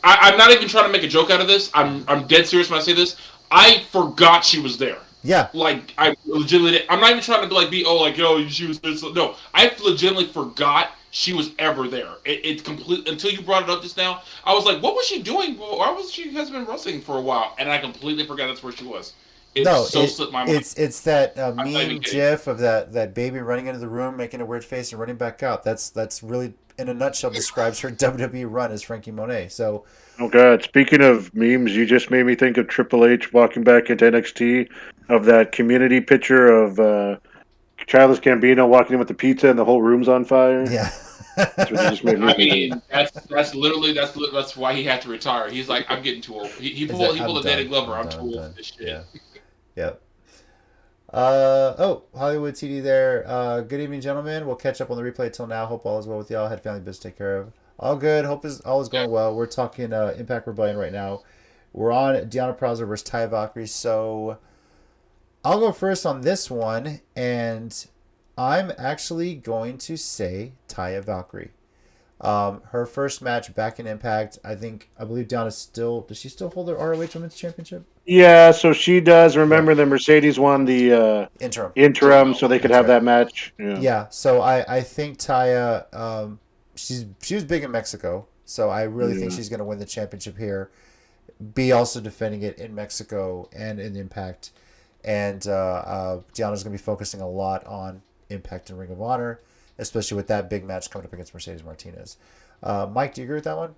I'm not even trying to make a joke out of this. I'm dead serious when I say this. I forgot she was there. Yeah. Like I legitimately, I'm not even trying to she was there. No, I legitimately forgot she was ever there. It complete until you brought it up just now. I was like, what was she doing? Why was she has been wrestling for a while? And I completely forgot that's where she was. It slipped my mind. It's that not meme even kidding. gif of that baby running into the room, making a weird face, and running back out. That's really, in a nutshell, describes her WWE run as Frankie Monet. So, Oh God! Speaking of memes, you just made me think of Triple H walking back into NXT of that community picture of Childish Gambino walking in with the pizza and the whole room's on fire. yeah. That's what you just made me I think mean, that's why he had to retire. He's like, I'm getting too old. He pulled a Danny Glover. I'm too old for this shit. Yeah. Yep. Hollywood TD there. Good evening, gentlemen. We'll catch up on the replay till now. Hope all is well with y'all. Had family business to take care of. All good. Hope all is going well. We're talking Impact Rebellion right now. We're on Deonna Purrazzo versus Taya Valkyrie. So I'll go first on this one, and I'm actually going to say Taya Valkyrie. Her first match back in Impact, I believe Deanna does she still hold the ROH Women's Championship? Yeah, so she does. Yeah. Remember that Mercedes won the Interim. interim, so they could That's have right. that match. Yeah. Yeah, so I think Taya, she was big in Mexico, so I really think Yeah. she's going to win the championship here. Be also defending it in Mexico and in Impact, and Deanna's going to be focusing a lot on Impact and Ring of Honor, especially with that big match coming up against Mercedes Martinez. Mike, do you agree with that one?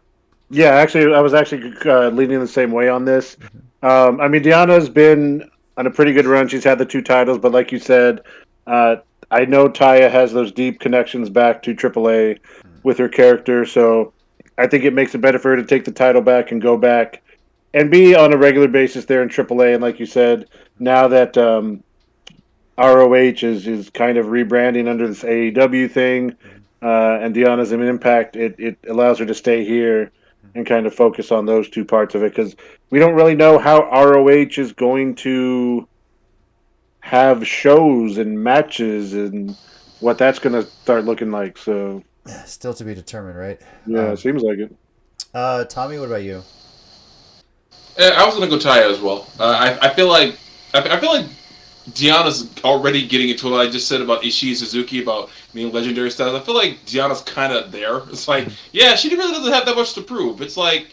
Yeah, actually, I was actually leaning the same way on this. Mm-hmm. I mean, Deanna's been on a pretty good run. She's had the 2 titles, but like you said, uh, I know Taya has those deep connections back to AAA with her character, so I think it makes it better for her to take the title back and go back and be on a regular basis there in AAA. And like you said, now that ROH is kind of rebranding under this AEW thing, and Deanna's an Impact. It allows her to stay here and kind of focus on those 2 parts of it because we don't really know how ROH is going to have shows and matches and what that's going to start looking like. So Still to be determined, right? yeah, it seems like it. Tommy, what about you? I was gonna go Taya as well. I feel like I feel like Deanna's already getting into what I just said about Ishii Suzuki about being legendary status. I feel like Deanna's kind of there. It's like, yeah, she really doesn't have that much to prove. It's like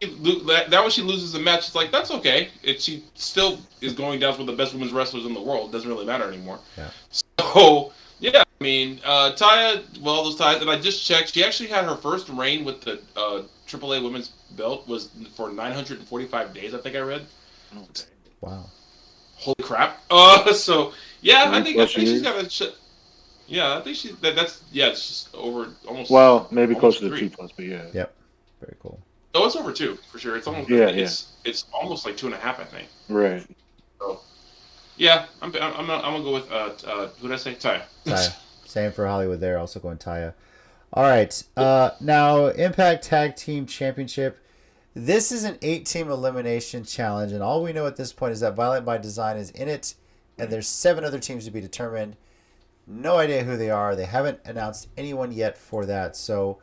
that when she loses a match, it's like that's okay. She still is going down as one of the best women's wrestlers in the world. It doesn't really matter anymore. Yeah. So yeah, I mean, Taya, well, those ties, and I just checked. She actually had her first reign with the AAA Women's Belt was for 945 days. I think I read. Okay. Wow. Holy crap! So yeah, I think she's got a. Yeah, I think that's it's just over almost. Well, maybe almost closer to 3. 2+, but yeah. Yep. Very cool. Oh, it's over 2 for sure. It's almost Yeah, it's almost like 2.5, I think. Right. So yeah, I'm gonna go with who did I say? Taya. Taya. Same for Hollywood there, also going Taya. All right. Now, Impact Tag Team Championship. This is an 8-team elimination challenge, and all we know at this point is that Violent by Design is in it, and there's 7 other teams to be determined. No idea who they are. They haven't announced anyone yet for that, so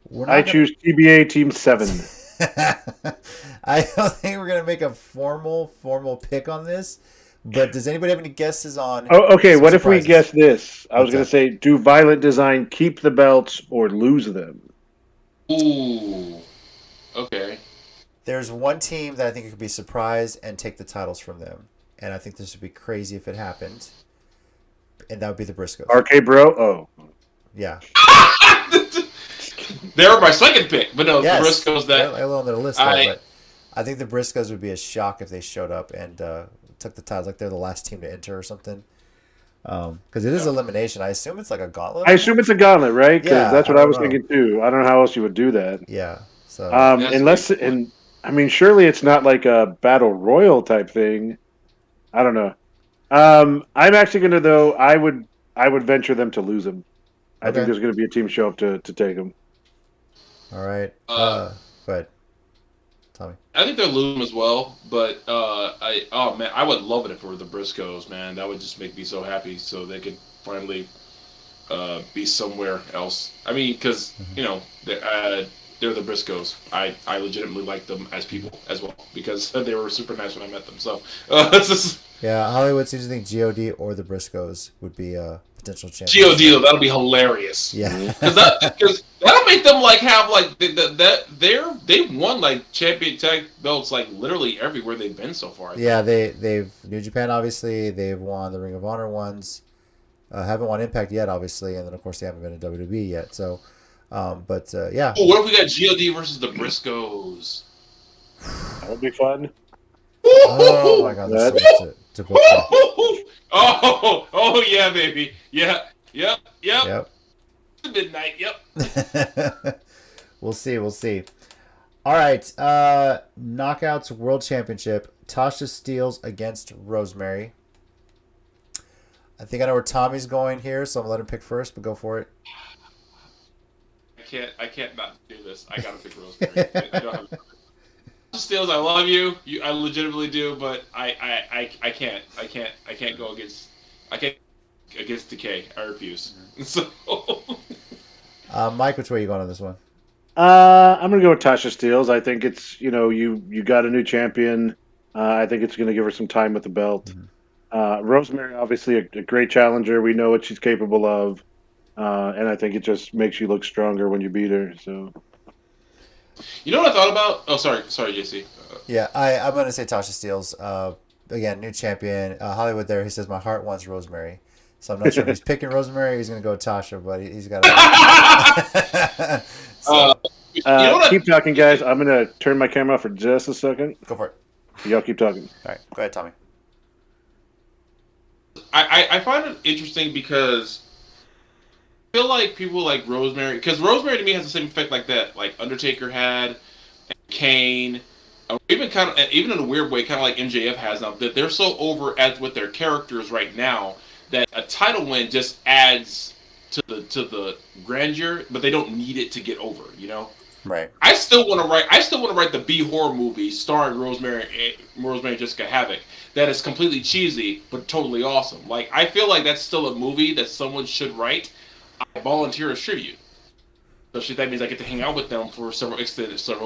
we're not. I choose TBA Team 7. I don't think we're gonna make a formal pick on this. But does anybody have any guesses on? Oh, okay. What if we surprises? guess this? I was What's going that? to say, do Violent Design keep the belts or lose them? Ooh. Okay. There's one team that I think it could be surprised and take the titles from them, and I think this would be crazy if it happened. And that would be the Briscoes. RK Bro? Oh. Yeah. They're my second pick, but no, Yes. the Briscoes that They're on their list, but I think the Briscoes would be a shock if they showed up and took the titles, like they're the last team to enter or something. Because it is elimination. I assume it's like a gauntlet. I assume it's a gauntlet, right? Because Yeah, that's what I I don't was know. thinking too. I don't know how else you would do that. Yeah. So That's Unless, a good and I mean, surely it's not like a battle royal type thing. I don't know. I'm actually going to though. I would venture them to lose them. I Okay. think there's going to be a team show up to take them. all right. Uh, Go ahead, Tommy. I think they're losing as well, but I would love it if it were the Briscoes, man. That would just make me so happy, so they could finally be somewhere else. I mean, because they're the Briscoes. I legitimately like them as people as well because they were super nice when I met them. So it's just Yeah, Hollywood seems to think God or the Briscoes would be a potential champion. God, that'll be hilarious. Yeah. Because that'll make them like have like they've won like champion tag belts like literally everywhere they've been so far. Yeah, they've New Japan obviously, they've won the Ring of Honor ones. Haven't won Impact yet, obviously, and then of course they haven't been in WWE yet. So, yeah. Oh, what if we got God versus the Briscoes? That would be fun. Oh my God, there's so much to book there. Oh yeah, baby. Yeah. Yep. Yep. Midnight. Yep. We'll see. All right. Knockouts World Championship. Tasha Steelz against Rosemary. I think I know where Tommy's going here, so I'm gonna let him pick first, but go for it. I can't not do this. I gotta pick Rosemary. I don't have. Steels, I love you. I legitimately do, but I can't go against. I can't against Decay. I refuse. So. Mike, which way are you going on this one? I'm gonna go with Tasha Steelz. I think it's you got a new champion. I think it's gonna give her some time with the belt. Rosemary, obviously a great challenger. We know what she's capable of, and I think it just makes you look stronger when you beat her. So You know what I thought about? Oh, sorry, JC. Yeah, I'm going to say Tasha Steelz. Again, new champion. Hollywood there, he says, my heart wants Rosemary. So I'm not sure if he's picking Rosemary or he's going to go Tasha, but he's got to. So, You know what? keep talking, guys. I'm gonna turn my camera off for just a second. go for it. Y'all keep talking. All right, go ahead, Tommy. I find it interesting because I feel like people like Rosemary, because Rosemary to me has the same effect like that, like Undertaker had, and Kane, or even even in a weird way, kind of like MJF has now. That they're so over as with their characters right now that a title win just adds to the grandeur, but they don't need it to get over. You know. Right. I still want to write the B horror movie starring Rosemary and Jessica Havoc. That is completely cheesy but totally awesome. Like I feel like that's still a movie that someone should write. I volunteer as tribute. Especially if that means I get to hang out with them for several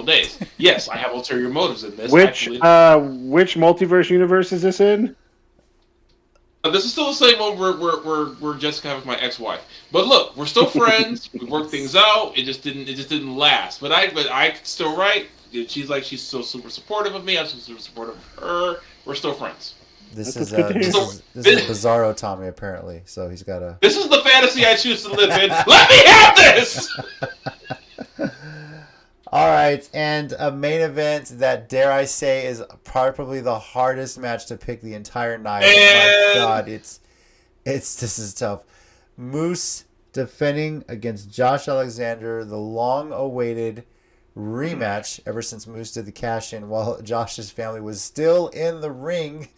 days. Yes, I have ulterior motives in this. Which multiverse universe is this in? This is still the same one where Jessica Havoc's my ex-wife. But look, we're still friends. We worked things out. It just didn't last. But I still write. She's still super supportive of me. I'm still super supportive of her. We're still friends. This That's is good to hear. this is Bizarro Tommy apparently, so he's got a. This is the fantasy I choose to live in. Let me have this. All right, and a main event that, dare I say, is probably the hardest match to pick the entire night. Oh my God, this is tough. Moose defending against Josh Alexander, the long-awaited rematch ever since Moose did the cash-in while Josh's family was still in the ring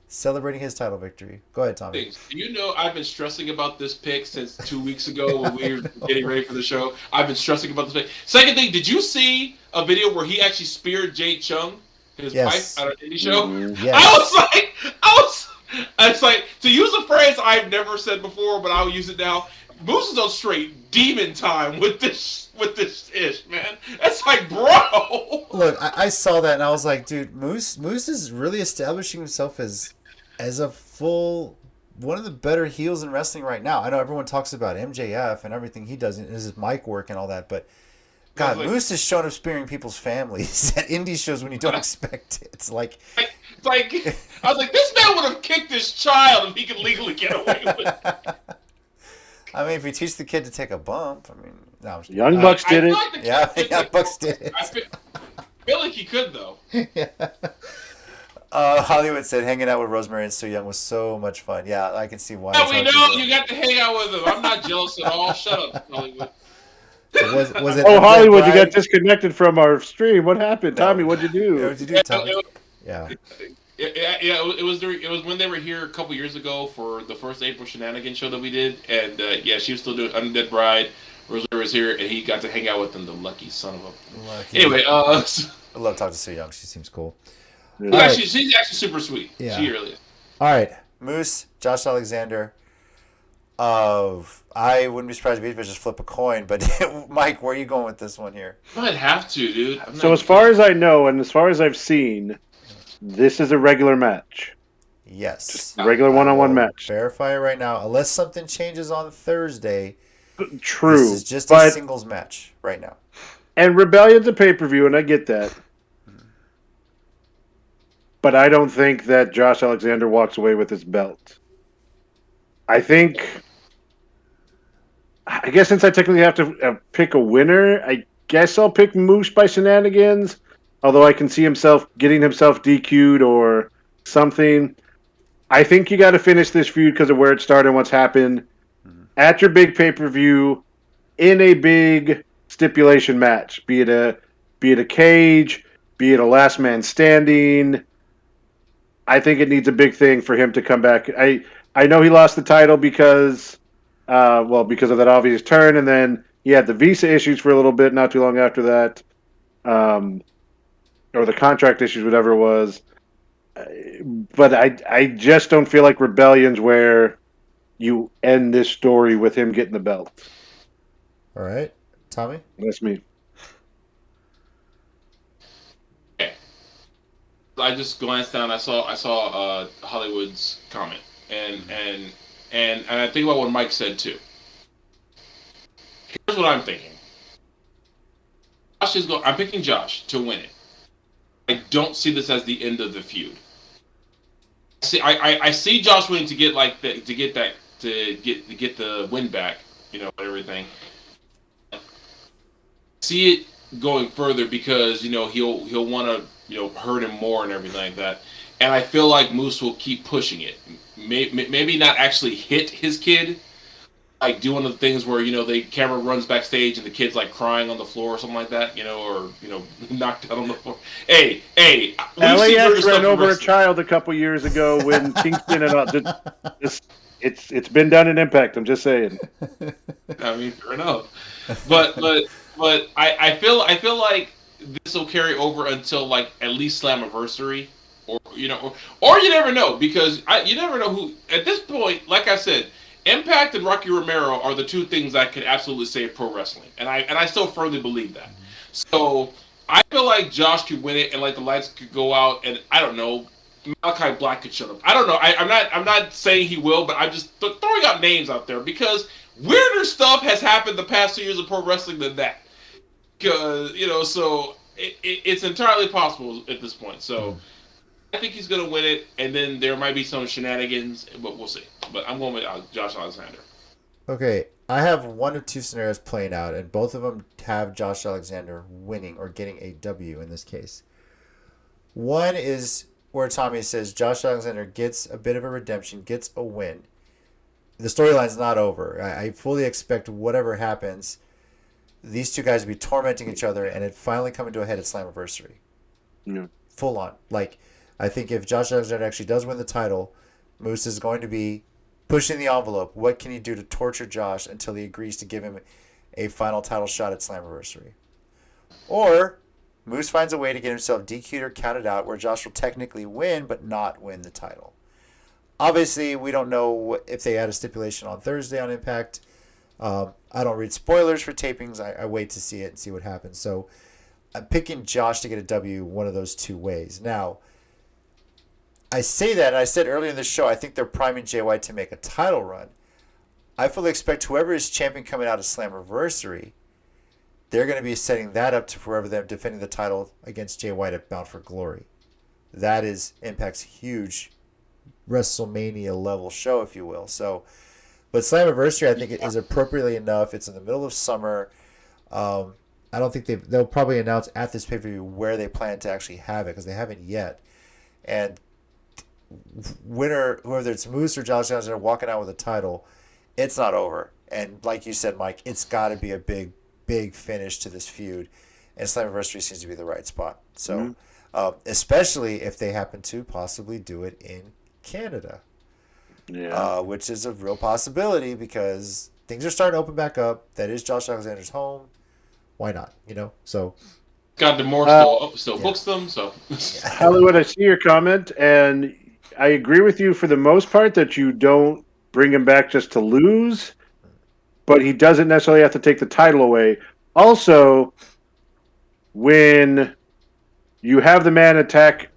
celebrating his title victory. Go ahead, Tommy. You know, I've been stressing about this pick since 2 weeks ago when we were getting ready for the show. I've been stressing about this pick. Second thing, did you see a video where he actually speared Jade Chung, his wife, at an indie show? Yes. It's like, to use a phrase I've never said before, but I'll use it now. Moose is on straight demon time with this ish, man. It's like, bro. Look, I saw that and I was like, dude, Moose is really establishing himself as a full one of the better heels in wrestling right now. I know everyone talks about MJF and everything he does and his mic work and all that, but God, Moose has shown up spearing people's families at indie shows when you don't expect it. It's like I was like, this man would have kicked his child if he could legally get away with it. I mean, if you teach the kid to take a bump, I mean, no, I'm just Young Bucks did it. Young Bucks did it. I feel like he could, though. Yeah. Hollywood said hanging out with Rosemary and Sue Young was so much fun. Yeah, I can see why. Yeah, we know you got to hang out with him. I'm not jealous at all. Shut up, Hollywood. Was it Hollywood, you got disconnected from our stream. What happened? Tommy, what'd you do? What'd you do, Tommy? Yeah, it was when they were here a couple years ago for the first April Shenanigans show that we did, and she was still doing Undead Bride. Rosemary was here, and he got to hang out with them. The lucky son of a. Lucky. Anyway, I love talking to Sue Young. She seems cool. Yeah. She's actually super sweet. Yeah. She really is. All right, Moose, Josh Alexander. I wouldn't be surprised if he just flip a coin, but Mike, where are you going with this one here? I might have to, dude. So as far as I know, and as far as I've seen, this is a regular match. Yes. Just a regular one-on-one match. Verify it right now. Unless something changes on Thursday. True. This is just a singles match right now. And Rebellion's a pay-per-view, and I get that. But I don't think that Josh Alexander walks away with his belt. I guess since I technically have to pick a winner, I guess I'll pick Moose by Shenanigans. Although I can see himself getting himself DQ'd or something. I think you got to finish this feud because of where it started and what's happened. At your big pay-per-view, in a big stipulation match. Be it a cage, be it a last man standing. I think it needs a big thing for him to come back. I know he lost the title because of that obvious turn, and then he had the visa issues for a little bit not too long after that. Or the contract issues, whatever it was. But I just don't feel like Rebellion's where you end this story with him getting the belt. All right. Tommy? That's me. Okay. I just glanced down. I saw Hollywood's comment, and I think about what Mike said too. Here's what I'm thinking. I'm picking Josh to win it. I don't see this as the end of the feud. I see Josh winning to get the win back, and everything. See it going further because he'll want to hurt him more and everything like that. And I feel like Moose will keep pushing it. Maybe not actually hit his kid, like do one of the things where the camera runs backstage and the kid's like crying on the floor or something like that, or knocked out on the floor. Hey, LAX ran over a child a couple years ago when Kingston and all. It's been done in Impact. I'm just saying. I mean, fair enough, but I feel like this will carry over until like at least Slammiversary, or you never know because you never know who at this point. Like I said. Impact and Rocky Romero are the two things that could absolutely save pro wrestling, and I still firmly believe that. So I feel like Josh could win it, and like the lights could go out, and I don't know, Malachi Black could shut up. I don't know. I'm not saying he will, but I'm just throwing out names out there because weirder stuff has happened the past 2 years of pro wrestling than that. Because so it's entirely possible at this point. So. I think he's going to win it, and then there might be some shenanigans, but we'll see. But I'm going with Josh Alexander. Okay, I have one of two scenarios playing out, and both of them have Josh Alexander winning or getting a W in this case. One is where Tommy says Josh Alexander gets a bit of a redemption, gets a win. The storyline's not over. I fully expect whatever happens, these two guys to be tormenting each other, and it finally coming to a head at Slammiversary. Yeah. Full on. I think if Josh Alexander actually does win the title, Moose is going to be pushing the envelope. What can he do to torture Josh until he agrees to give him a final title shot at Slammiversary? Or Moose finds a way to get himself DQ'd or counted out where Josh will technically win but not win the title. Obviously, we don't know if they add a stipulation on Thursday on Impact. I don't read spoilers for tapings. I wait to see it and see what happens. So I'm picking Josh to get a W one of those two ways. Now, I say that, and I said earlier in the show, I think they're priming Jay White to make a title run. I fully expect whoever is champion coming out of Slammiversary, they're going to be setting that up to forever them defending the title against Jay White at Bound for Glory. That is Impact's huge WrestleMania level show, if you will. So, but Slammiversary, I think it is appropriately enough. It's in the middle of summer. I don't think they'll probably announce at this pay-per-view where they plan to actually have it because they haven't yet. And winner, whether it's Moose or Josh Alexander walking out with a title, it's not over. And like you said, Mike, it's got to be a big finish to this feud. And Slammiversary seems to be the right spot. So, especially if they happen to possibly do it in Canada. Yeah. Which is a real possibility because things are starting to open back up. That is Josh Alexander's home. Why not? So. God, DeMore still books them. So. Hollywood, I see your comment, and I agree with you for the most part that you don't bring him back just to lose, but he doesn't necessarily have to take the title away. Also, when you have the man attack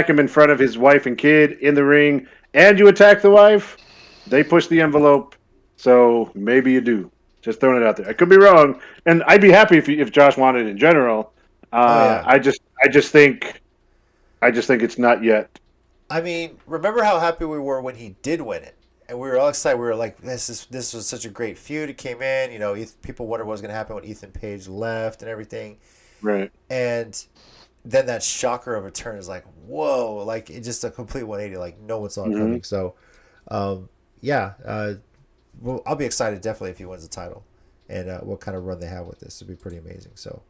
him in front of his wife and kid in the ring, and you attack the wife, they push the envelope. So maybe you do. Just throwing it out there. I could be wrong, and I'd be happy if Josh wanted it in general. I just think it's not yet. I mean, remember how happy we were when he did win it, and we were all excited. We were like, "This was such a great feud." It came in, people wondered what was going to happen when Ethan Page left and everything. Right. And then that shocker of a turn is like, whoa, like it's just a complete 180. Like no one saw it coming. So, well, I'll be excited definitely if he wins the title, and what kind of run they have with this would be pretty amazing. So,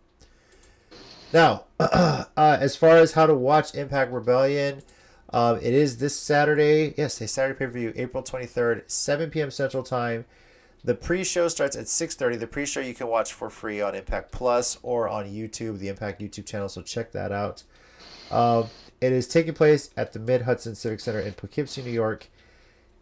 now, as far as how to watch Impact Rebellion. It is this Saturday. Yes, a Saturday pay-per-view, April 23rd, 7 p.m. Central Time. The pre-show starts at 6:30. The pre-show you can watch for free on Impact Plus or on YouTube, the Impact YouTube channel, so check that out. It is taking place at the Mid-Hudson Civic Center in Poughkeepsie, New York,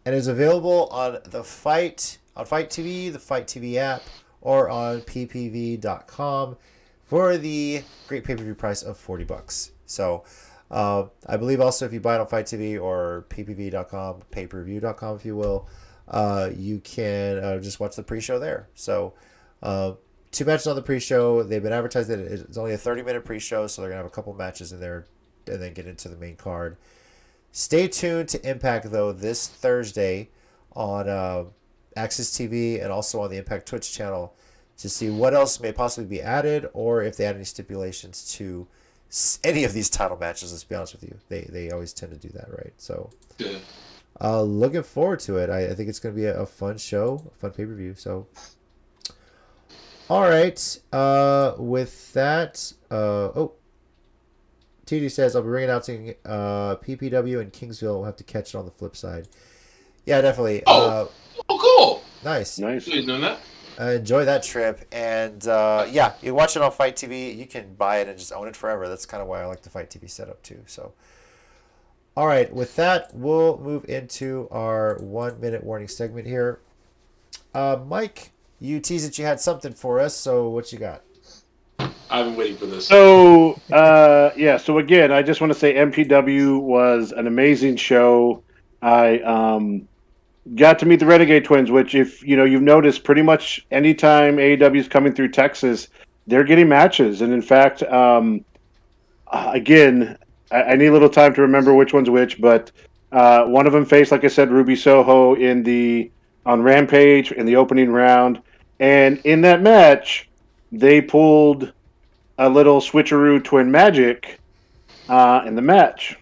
and is available on Fight TV, the Fight TV app, or on ppv.com for the great pay-per-view price of $40. So I believe also if you buy it on Fight TV or ppv.com, pay-per-view.com if you will, you can just watch the pre-show there. So 2 matches on the pre-show. They've been advertised that it's only a 30-minute pre-show, so they're going to have a couple matches in there and then get into the main card. Stay tuned to Impact, though, this Thursday on Access TV and also on the Impact Twitch channel to see what else may possibly be added or if they add any stipulations to any of these title matches. Let's be honest with you. They always tend to do that, right? So looking forward to it. I think it's going to be a fun show, a fun pay-per-view. So, all right. With that, TD says, I'll be ring-announcing PPW and Kingsville. We'll have to catch it on the flip side. Yeah, definitely. Cool. Nice. You doing that? Enjoy that trip. And, yeah, you watch it on Fight TV. You can buy it and just own it forever. That's kind of why I like the Fight TV setup, too. So, all right. With that, we'll move into our 1-minute warning segment here. Mike, you teased that you had something for us. So what you got? I've been waiting for this. So, So again, I just want to say MPW was an amazing show. I got to meet the Renegade Twins, which, if you've noticed, pretty much anytime AEW is coming through Texas, they're getting matches. And in fact, again, I need a little time to remember which one's which, but one of them faced, like I said, Ruby Soho on Rampage in the opening round, and in that match, they pulled a little switcheroo twin magic in the match,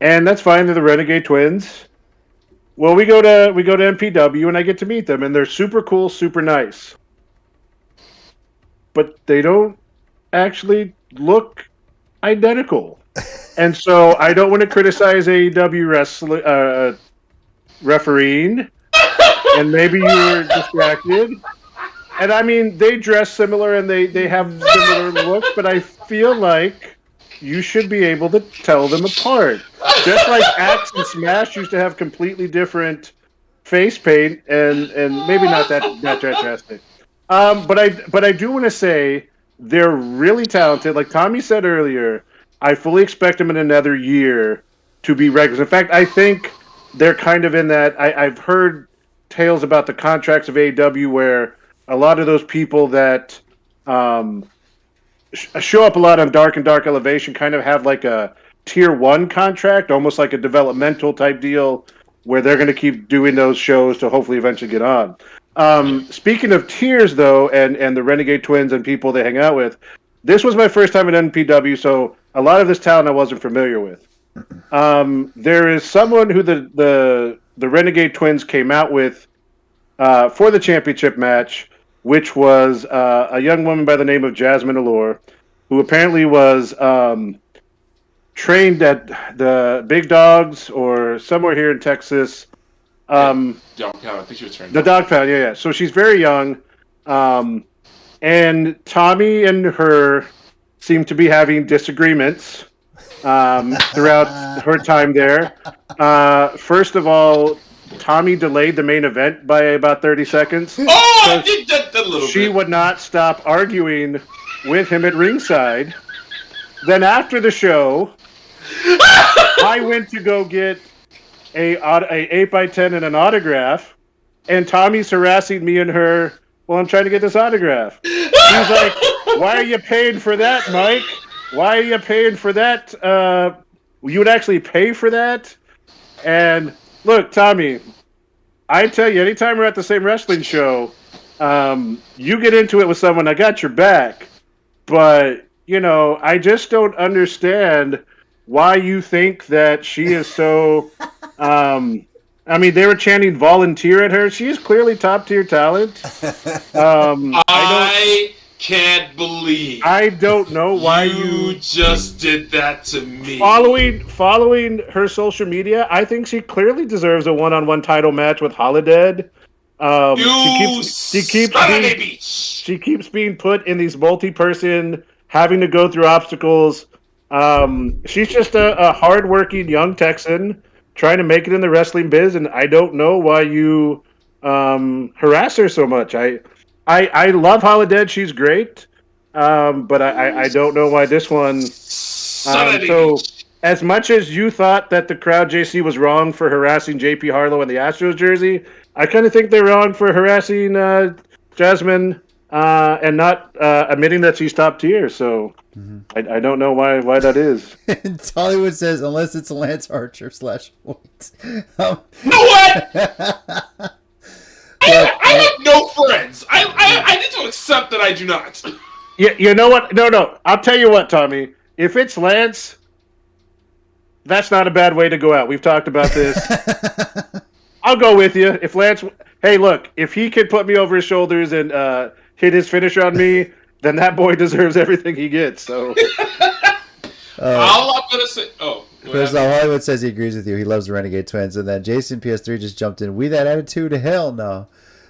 and that's fine. They're the Renegade Twins. Well, we go to MPW, and I get to meet them, and they're super cool, super nice, but they don't actually look identical, and so I don't want to criticize AEW refereeing, and maybe you were distracted. And I mean, they dress similar and they have similar looks, but I feel like you should be able to tell them apart. Just like Axe and Smash used to have completely different face paint, and maybe not that drastic. But I do want to say they're really talented. Like Tommy said earlier, I fully expect them in another year to be regulars. In fact, I think they're kind of in that. I've heard tales about the contracts of AEW where a lot of those people that show up a lot on Dark and Dark Elevation kind of have like a tier 1 contract, almost like a developmental type deal, where they're going to keep doing those shows to hopefully eventually get on. Speaking of tiers, though, and the Renegade Twins and people they hang out with, this was my first time at NPW, so a lot of this talent I wasn't familiar with. There is someone who the Renegade Twins came out with for the championship match, which was a young woman by the name of Jazmin Allure, who apparently was trained at the Big Dogs or somewhere here in Texas. Dog Pound. I think she was trained. The Dog Pound, yeah. So she's very young. And Tommy and her seem to be having disagreements throughout her time there. First of all, Tommy delayed the main event by about 30 seconds. Oh, I did that a little bit. She would not stop arguing with him at ringside. Then after the show, I went to go get a 8x10 and an autograph, and Tommy's harassing me and her while I'm trying to get this autograph. He's like, "Why are you paying for that, Mike? Why are you paying for that? You would actually pay for that?" And look, Tommy, I tell you, anytime we're at the same wrestling show, you get into it with someone, I got your back. But, I just don't understand why you think that she is so... they were chanting volunteer at her. She is clearly top-tier talent. I can't believe I don't know why you just did that to me. Following her social media, I think she clearly deserves a one-on-one title match with Holidead. She keeps being put in these multi-person, having to go through obstacles. She's just a hard-working young Texan trying to make it in the wrestling biz, and I don't know why you harass her so much. I love Holodead. She's great. But I don't know why this one. So as much as you thought that the crowd JC was wrong for harassing JP Harlow in the Astros jersey, I kind of think they're wrong for harassing Jazmin and not admitting that she's top tier. So I don't know why that is. And Hollywood says, unless it's Lance Archer / Point. You know what? I have no friends. I need to accept that I do not. Yeah, you know what? No. I'll tell you what, Tommy. If it's Lance, that's not a bad way to go out. We've talked about this. I'll go with you. If Lance, hey, look, if he could put me over his shoulders and hit his finisher on me, then that boy deserves everything he gets. So, all I'm gonna say. First of all, Hollywood says he agrees with you. He loves the Renegade Twins, and then Jason PS3 just jumped in. We that attitude? Hell no.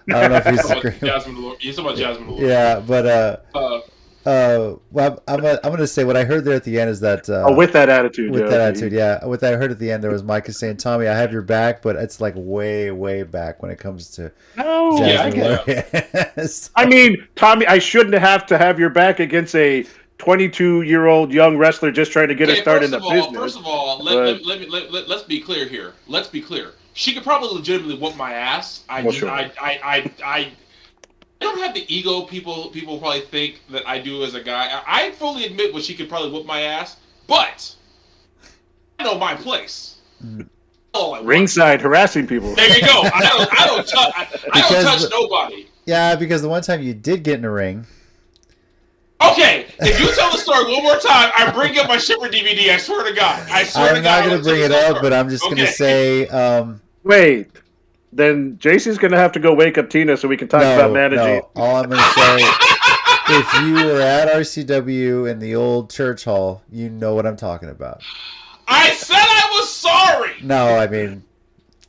I don't know if he's agreeing. You're talking about Jazmin Allure. Yeah, but well, I'm gonna say what I heard there at the end is that with that attitude, with that attitude, yeah. What I heard at the end there was Micah saying, "Tommy, I have your back," but it's like way back when it comes to. No, I get it. So, I mean, Tommy, I shouldn't have to have your back against a 22-year-old young wrestler just trying to get a start in the business. First of all, let's be clear here. Let's be clear. She could probably legitimately whoop my ass. I don't have the ego people probably think that I do as a guy. I fully admit she could probably whoop my ass, but I know my place. Ringside harassing people. There you go. I don't touch nobody. Yeah, because the one time you did get in a ring. Okay, if you tell the story one more time, I bring up my Shipper DVD. I swear to God. I'm not going to bring it up, but I'm just going to say. Wait. Then JC's going to have to go wake up Tina so we can talk about managing. No. All I'm going to say, if you were at RCW in the old church hall, you know what I'm talking about. I said I was sorry. No, I mean,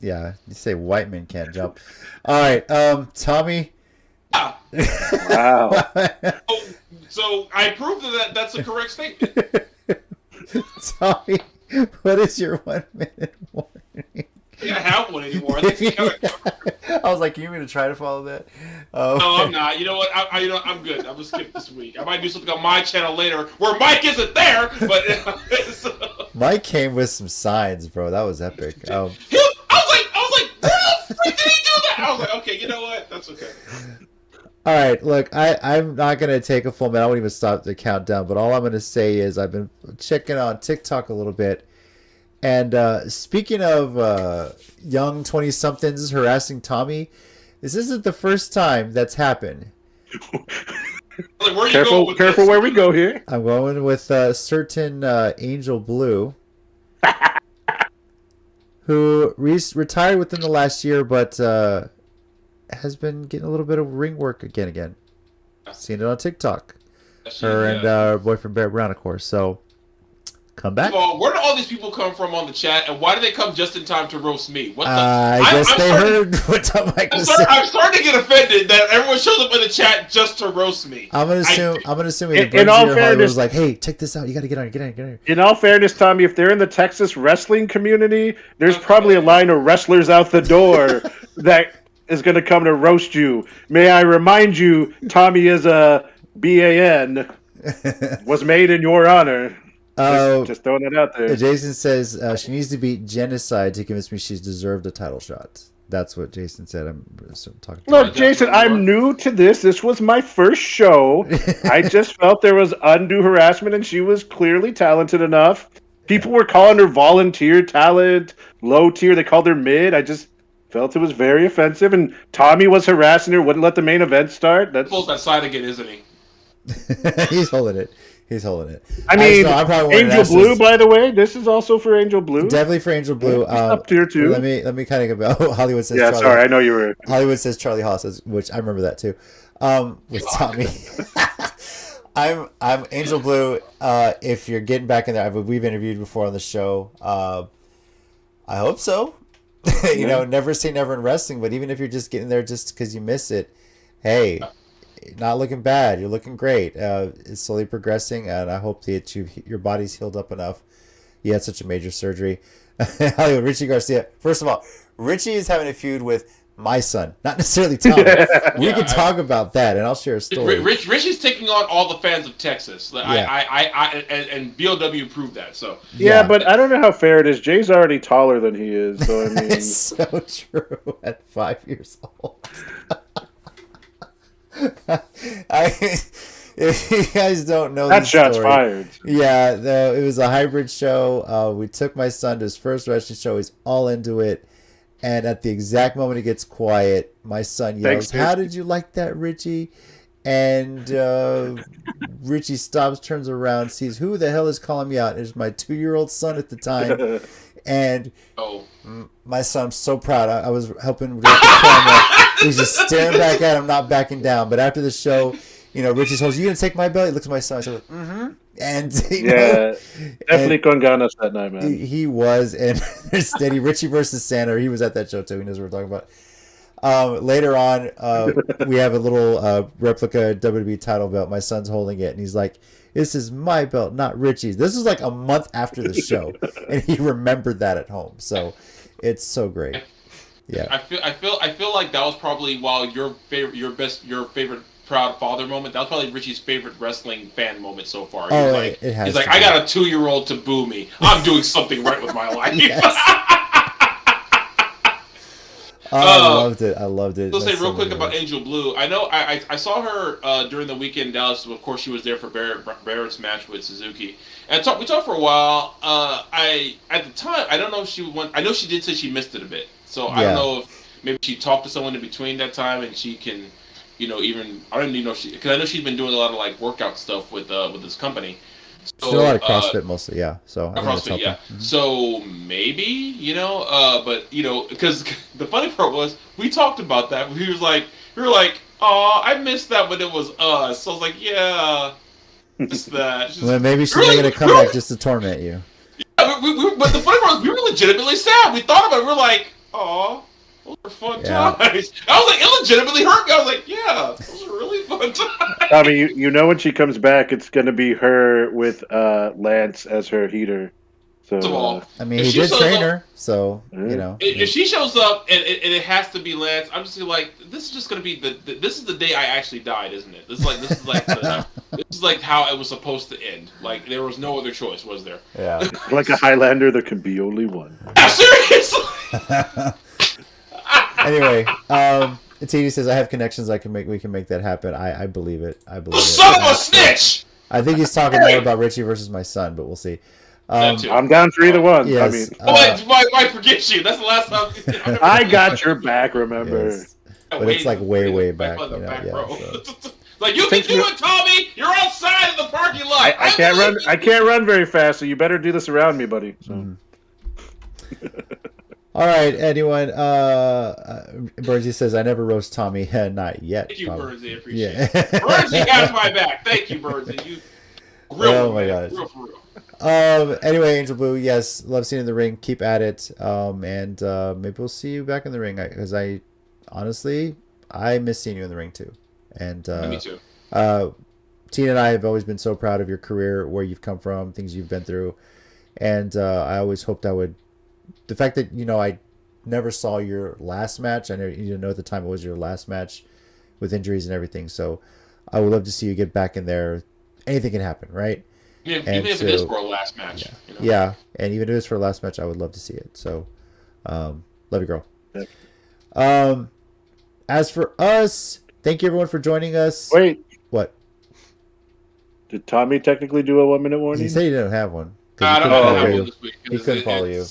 yeah, you say white men can't jump. All right, Tommy. Wow. So I proved that that's a correct statement. Tommy, what is your 1 minute warning? I can't have one anymore. I was like, you going to try to follow that? No, I'm not. You know what? I'm good. I'm gonna skip this week. I might do something on my channel later where Mike isn't there. But Mike came with some signs, bro. That was epic. I was like, where the freak did he do that? I was like, okay, you know what? That's okay. All right, look, I'm not going to take a full minute. I won't even stop the countdown, but all I'm going to say is I've been checking on TikTok a little bit. And speaking of young 20-somethings harassing Tommy, this isn't the first time that's happened. Careful where we go here. I'm going with a certain Angel Blue, who retired within the last year, but has been getting a little bit of ring work again. Seen it on TikTok. Her and her boyfriend Bear Brown, of course. So come back. Where do all these people come from on the chat, and why do they come just in time to roast me? What the? I guess they heard what Tom Michael said. I'm starting to get offended that everyone shows up in the chat just to roast me. I'm gonna assume in all fairness, was like, hey, check this out. You got to get on here. In all fairness, Tommy, if they're in the Texas wrestling community, there's probably a line of wrestlers out the door that is going to come to roast you. May I remind you, Tommy is a BAN, was made in your honor. Just throwing it out there. Jason says she needs to beat Genocide to convince me she's deserved a title shot. That's what Jason said. I'm talking. Look, Jason, I'm new to this. This was my first show. I just felt there was undue harassment, and she was clearly talented enough. People were calling her volunteer talent, low tier. They called her mid. I just felt it was very offensive, and Tommy was harassing her, wouldn't let the main event start. That's pulls that side again, isn't he? He's holding it. I mean, Angel Blue, by the way, this is also for Angel Blue. Definitely for Angel Blue. Up tier 2. Let me kind of go. Hollywood says. Yeah, sorry, I know you were. Hollywood says Charlie Haas, which I remember that too. With Tommy, I'm Angel Blue. If you're getting back in there, we've interviewed before on the show. I hope so. You know, never say never in wrestling, but even if you're just getting there just because you miss it, hey. Not looking bad. You're looking great. It's slowly progressing, and I hope that your body's healed up enough. You had such a major surgery. Richie Garcia. First of all, Richie is having a feud with my son, not necessarily Tommy. We can talk about that, and I'll share a story. Richie's taking on all the fans of Texas. Yeah. And BOW proved that. So Yeah, but I don't know how fair it is. Jay's already taller than he is, so I mean, it's so true. At 5 years old, if you guys don't know that this shot's story, fired. Yeah, it was a hybrid show. We took my son to his first wrestling show. He's all into it. And at the exact moment it gets quiet, my son yells, "How did you like that, Richie?" And Richie stops, turns around, sees who the hell is calling me out. It's my 2-year-old son at the time. And my son's so proud. I was helping with the camera. He's just staring back at him, not backing down. But after the show, Richie says, "You gonna take my belt?" He looks at my son. I said, "Mm-hmm." And definitely couldn't got us that night, man. He was, and steady Richie versus Santa. He was at that show too. He knows what we're talking about. Later on, we have a little replica WWE title belt. My son's holding it, and he's like, "This is my belt, not Richie's." This was like a month after the show, and he remembered that at home. So it's so great. Yeah, I feel like that was probably while your favorite proud father moment. That was probably Richie's favorite wrestling fan moment so far. He's like, I got a 2-year-old to boo me. I'm doing something right with my life. I loved it. I'll say real quick about Angel Blue. I know I saw her during the weekend in Dallas. Of course, she was there for Barrett's match with Suzuki. And we talked for a while. At the time, I don't know if she went. I know she did say she missed it a bit. So I don't know if maybe she talked to someone in between that time and she can. I don't even know because I know she's been doing a lot of like workout stuff with this company. So, she's doing a lot of CrossFit mostly, yeah. So CrossFit, yeah. Mm-hmm. So maybe but because the funny part was we talked about that. We were like, "Oh, I missed that when it was us." So I was like, "Yeah, it's that." Well, maybe she's making a comeback just to torment you. Yeah, but the funny part was we were legitimately sad. We thought about it. We were like, "Oh. Those were fun times." I was like, it legitimately hurt me. I was like, yeah, those are really fun times. I mean, when she comes back, it's going to be her with Lance as her heater. So, I mean, he did train her, so, If she shows up and it has to be Lance, I'm just like, this is just going to be this is the day I actually died, isn't it? This is like how it was supposed to end. Like, there was no other choice, was there? Yeah. Like a Highlander, there can be only one. Yeah, seriously! Anyway, TD says I have connections. We can make that happen. I believe it. Son of a snitch! I think he's talking more about Richie versus my son, but we'll see. I'm down for either one. Yes, why forget you? That's the last time. I got your back. Remember, yes. But it's like way back. So. Like you can do it, Tommy. You're outside of the parking lot. I can't run. I can't run very fast, so you better do this around me, buddy. So. Mm-hmm. All right, anyone? Bernsey says, I never roast Tommy. Not yet. Thank you, Bernsey. I appreciate it. Bernsey has my back. Thank you, Bernsey. Oh, my gosh. Real for real. Anyway, Angel Blue, yes, love seeing you in the ring. Keep at it. And maybe we'll see you back in the ring. Because I miss seeing you in the ring, too. And me too. Tina and I have always been so proud of your career, where you've come from, things you've been through. And I always hoped the fact that, I never saw your last match. I know you didn't know at the time it was your last match with injuries and everything. So I would love to see you get back in there. Anything can happen, right? Yeah, even if it is for a last match. Yeah. And even if it is for a last match, I would love to see it. So, love you, girl. Yeah. As for us, thank you everyone for joining us. Wait. What? Did Tommy technically do a 1-minute warning? He said he didn't have one. I don't know this week. He couldn't follow you.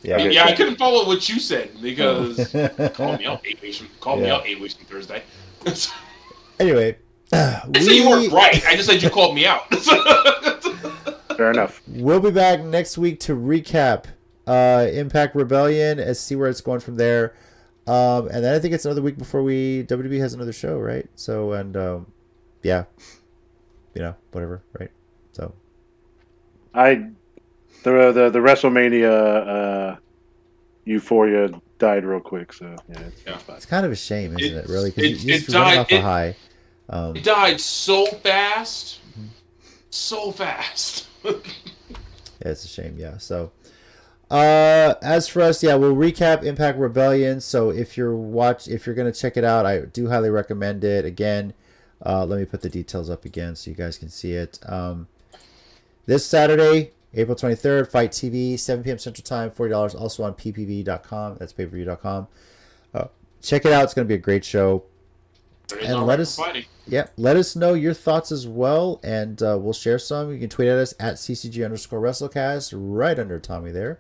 Yeah, I couldn't follow what you said because call me out 8 weeks from Thursday. Anyway, I said you weren't right. I just said you called me out. Fair enough. We'll be back next week to recap Impact Rebellion and see where it's going from there. And then I think it's another week before WWE has another show, right? So yeah, whatever, right? So the WrestleMania euphoria died real quick, so it's kind of a shame, isn't it? Really, because it died off a high. It died so fast, so fast. Yeah, it's a shame. Yeah, so As for us, yeah, we'll recap Impact Rebellion. So if you're gonna check it out, I do highly recommend it. Again, let me put the details up again so you guys can see it. This Saturday, April 23rd, Fight TV, 7 p.m. Central Time, $40. Also on ppv.com. That's payperview.com. Check it out. It's gonna be a great show. And let us know your thoughts as well, and we'll share some. You can tweet at us at ccg_WrestleCast right under Tommy there.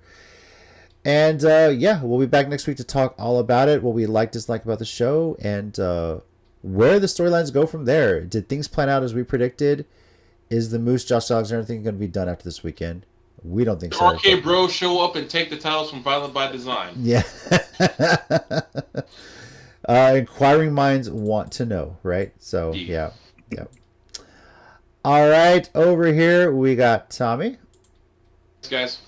And we'll be back next week to talk all about it, what we like, dislike about the show, and where the storylines go from there. Did things plan out as we predicted? Is the Moose Josh Alexander thing going to be done after this weekend? We don't think so. RK Bros show up and take the titles from Violent by Design. Yeah. Inquiring minds want to know, right? So, yeah. All right, over here we got Tommy. Thanks, guys.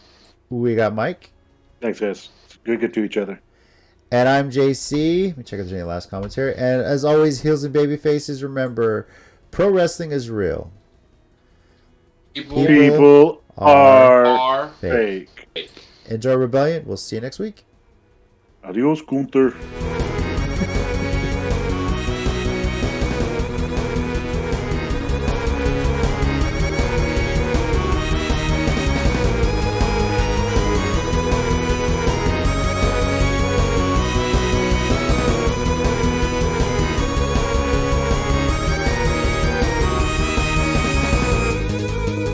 We got Mike. Thanks, guys. It's good to get to each other. And I'm JC. Let me check if there's any last commentary. And as always, heels and baby faces, remember, pro wrestling is real. People are fake. Enjoy Rebellion. We'll see you next week. Adios, Gunther.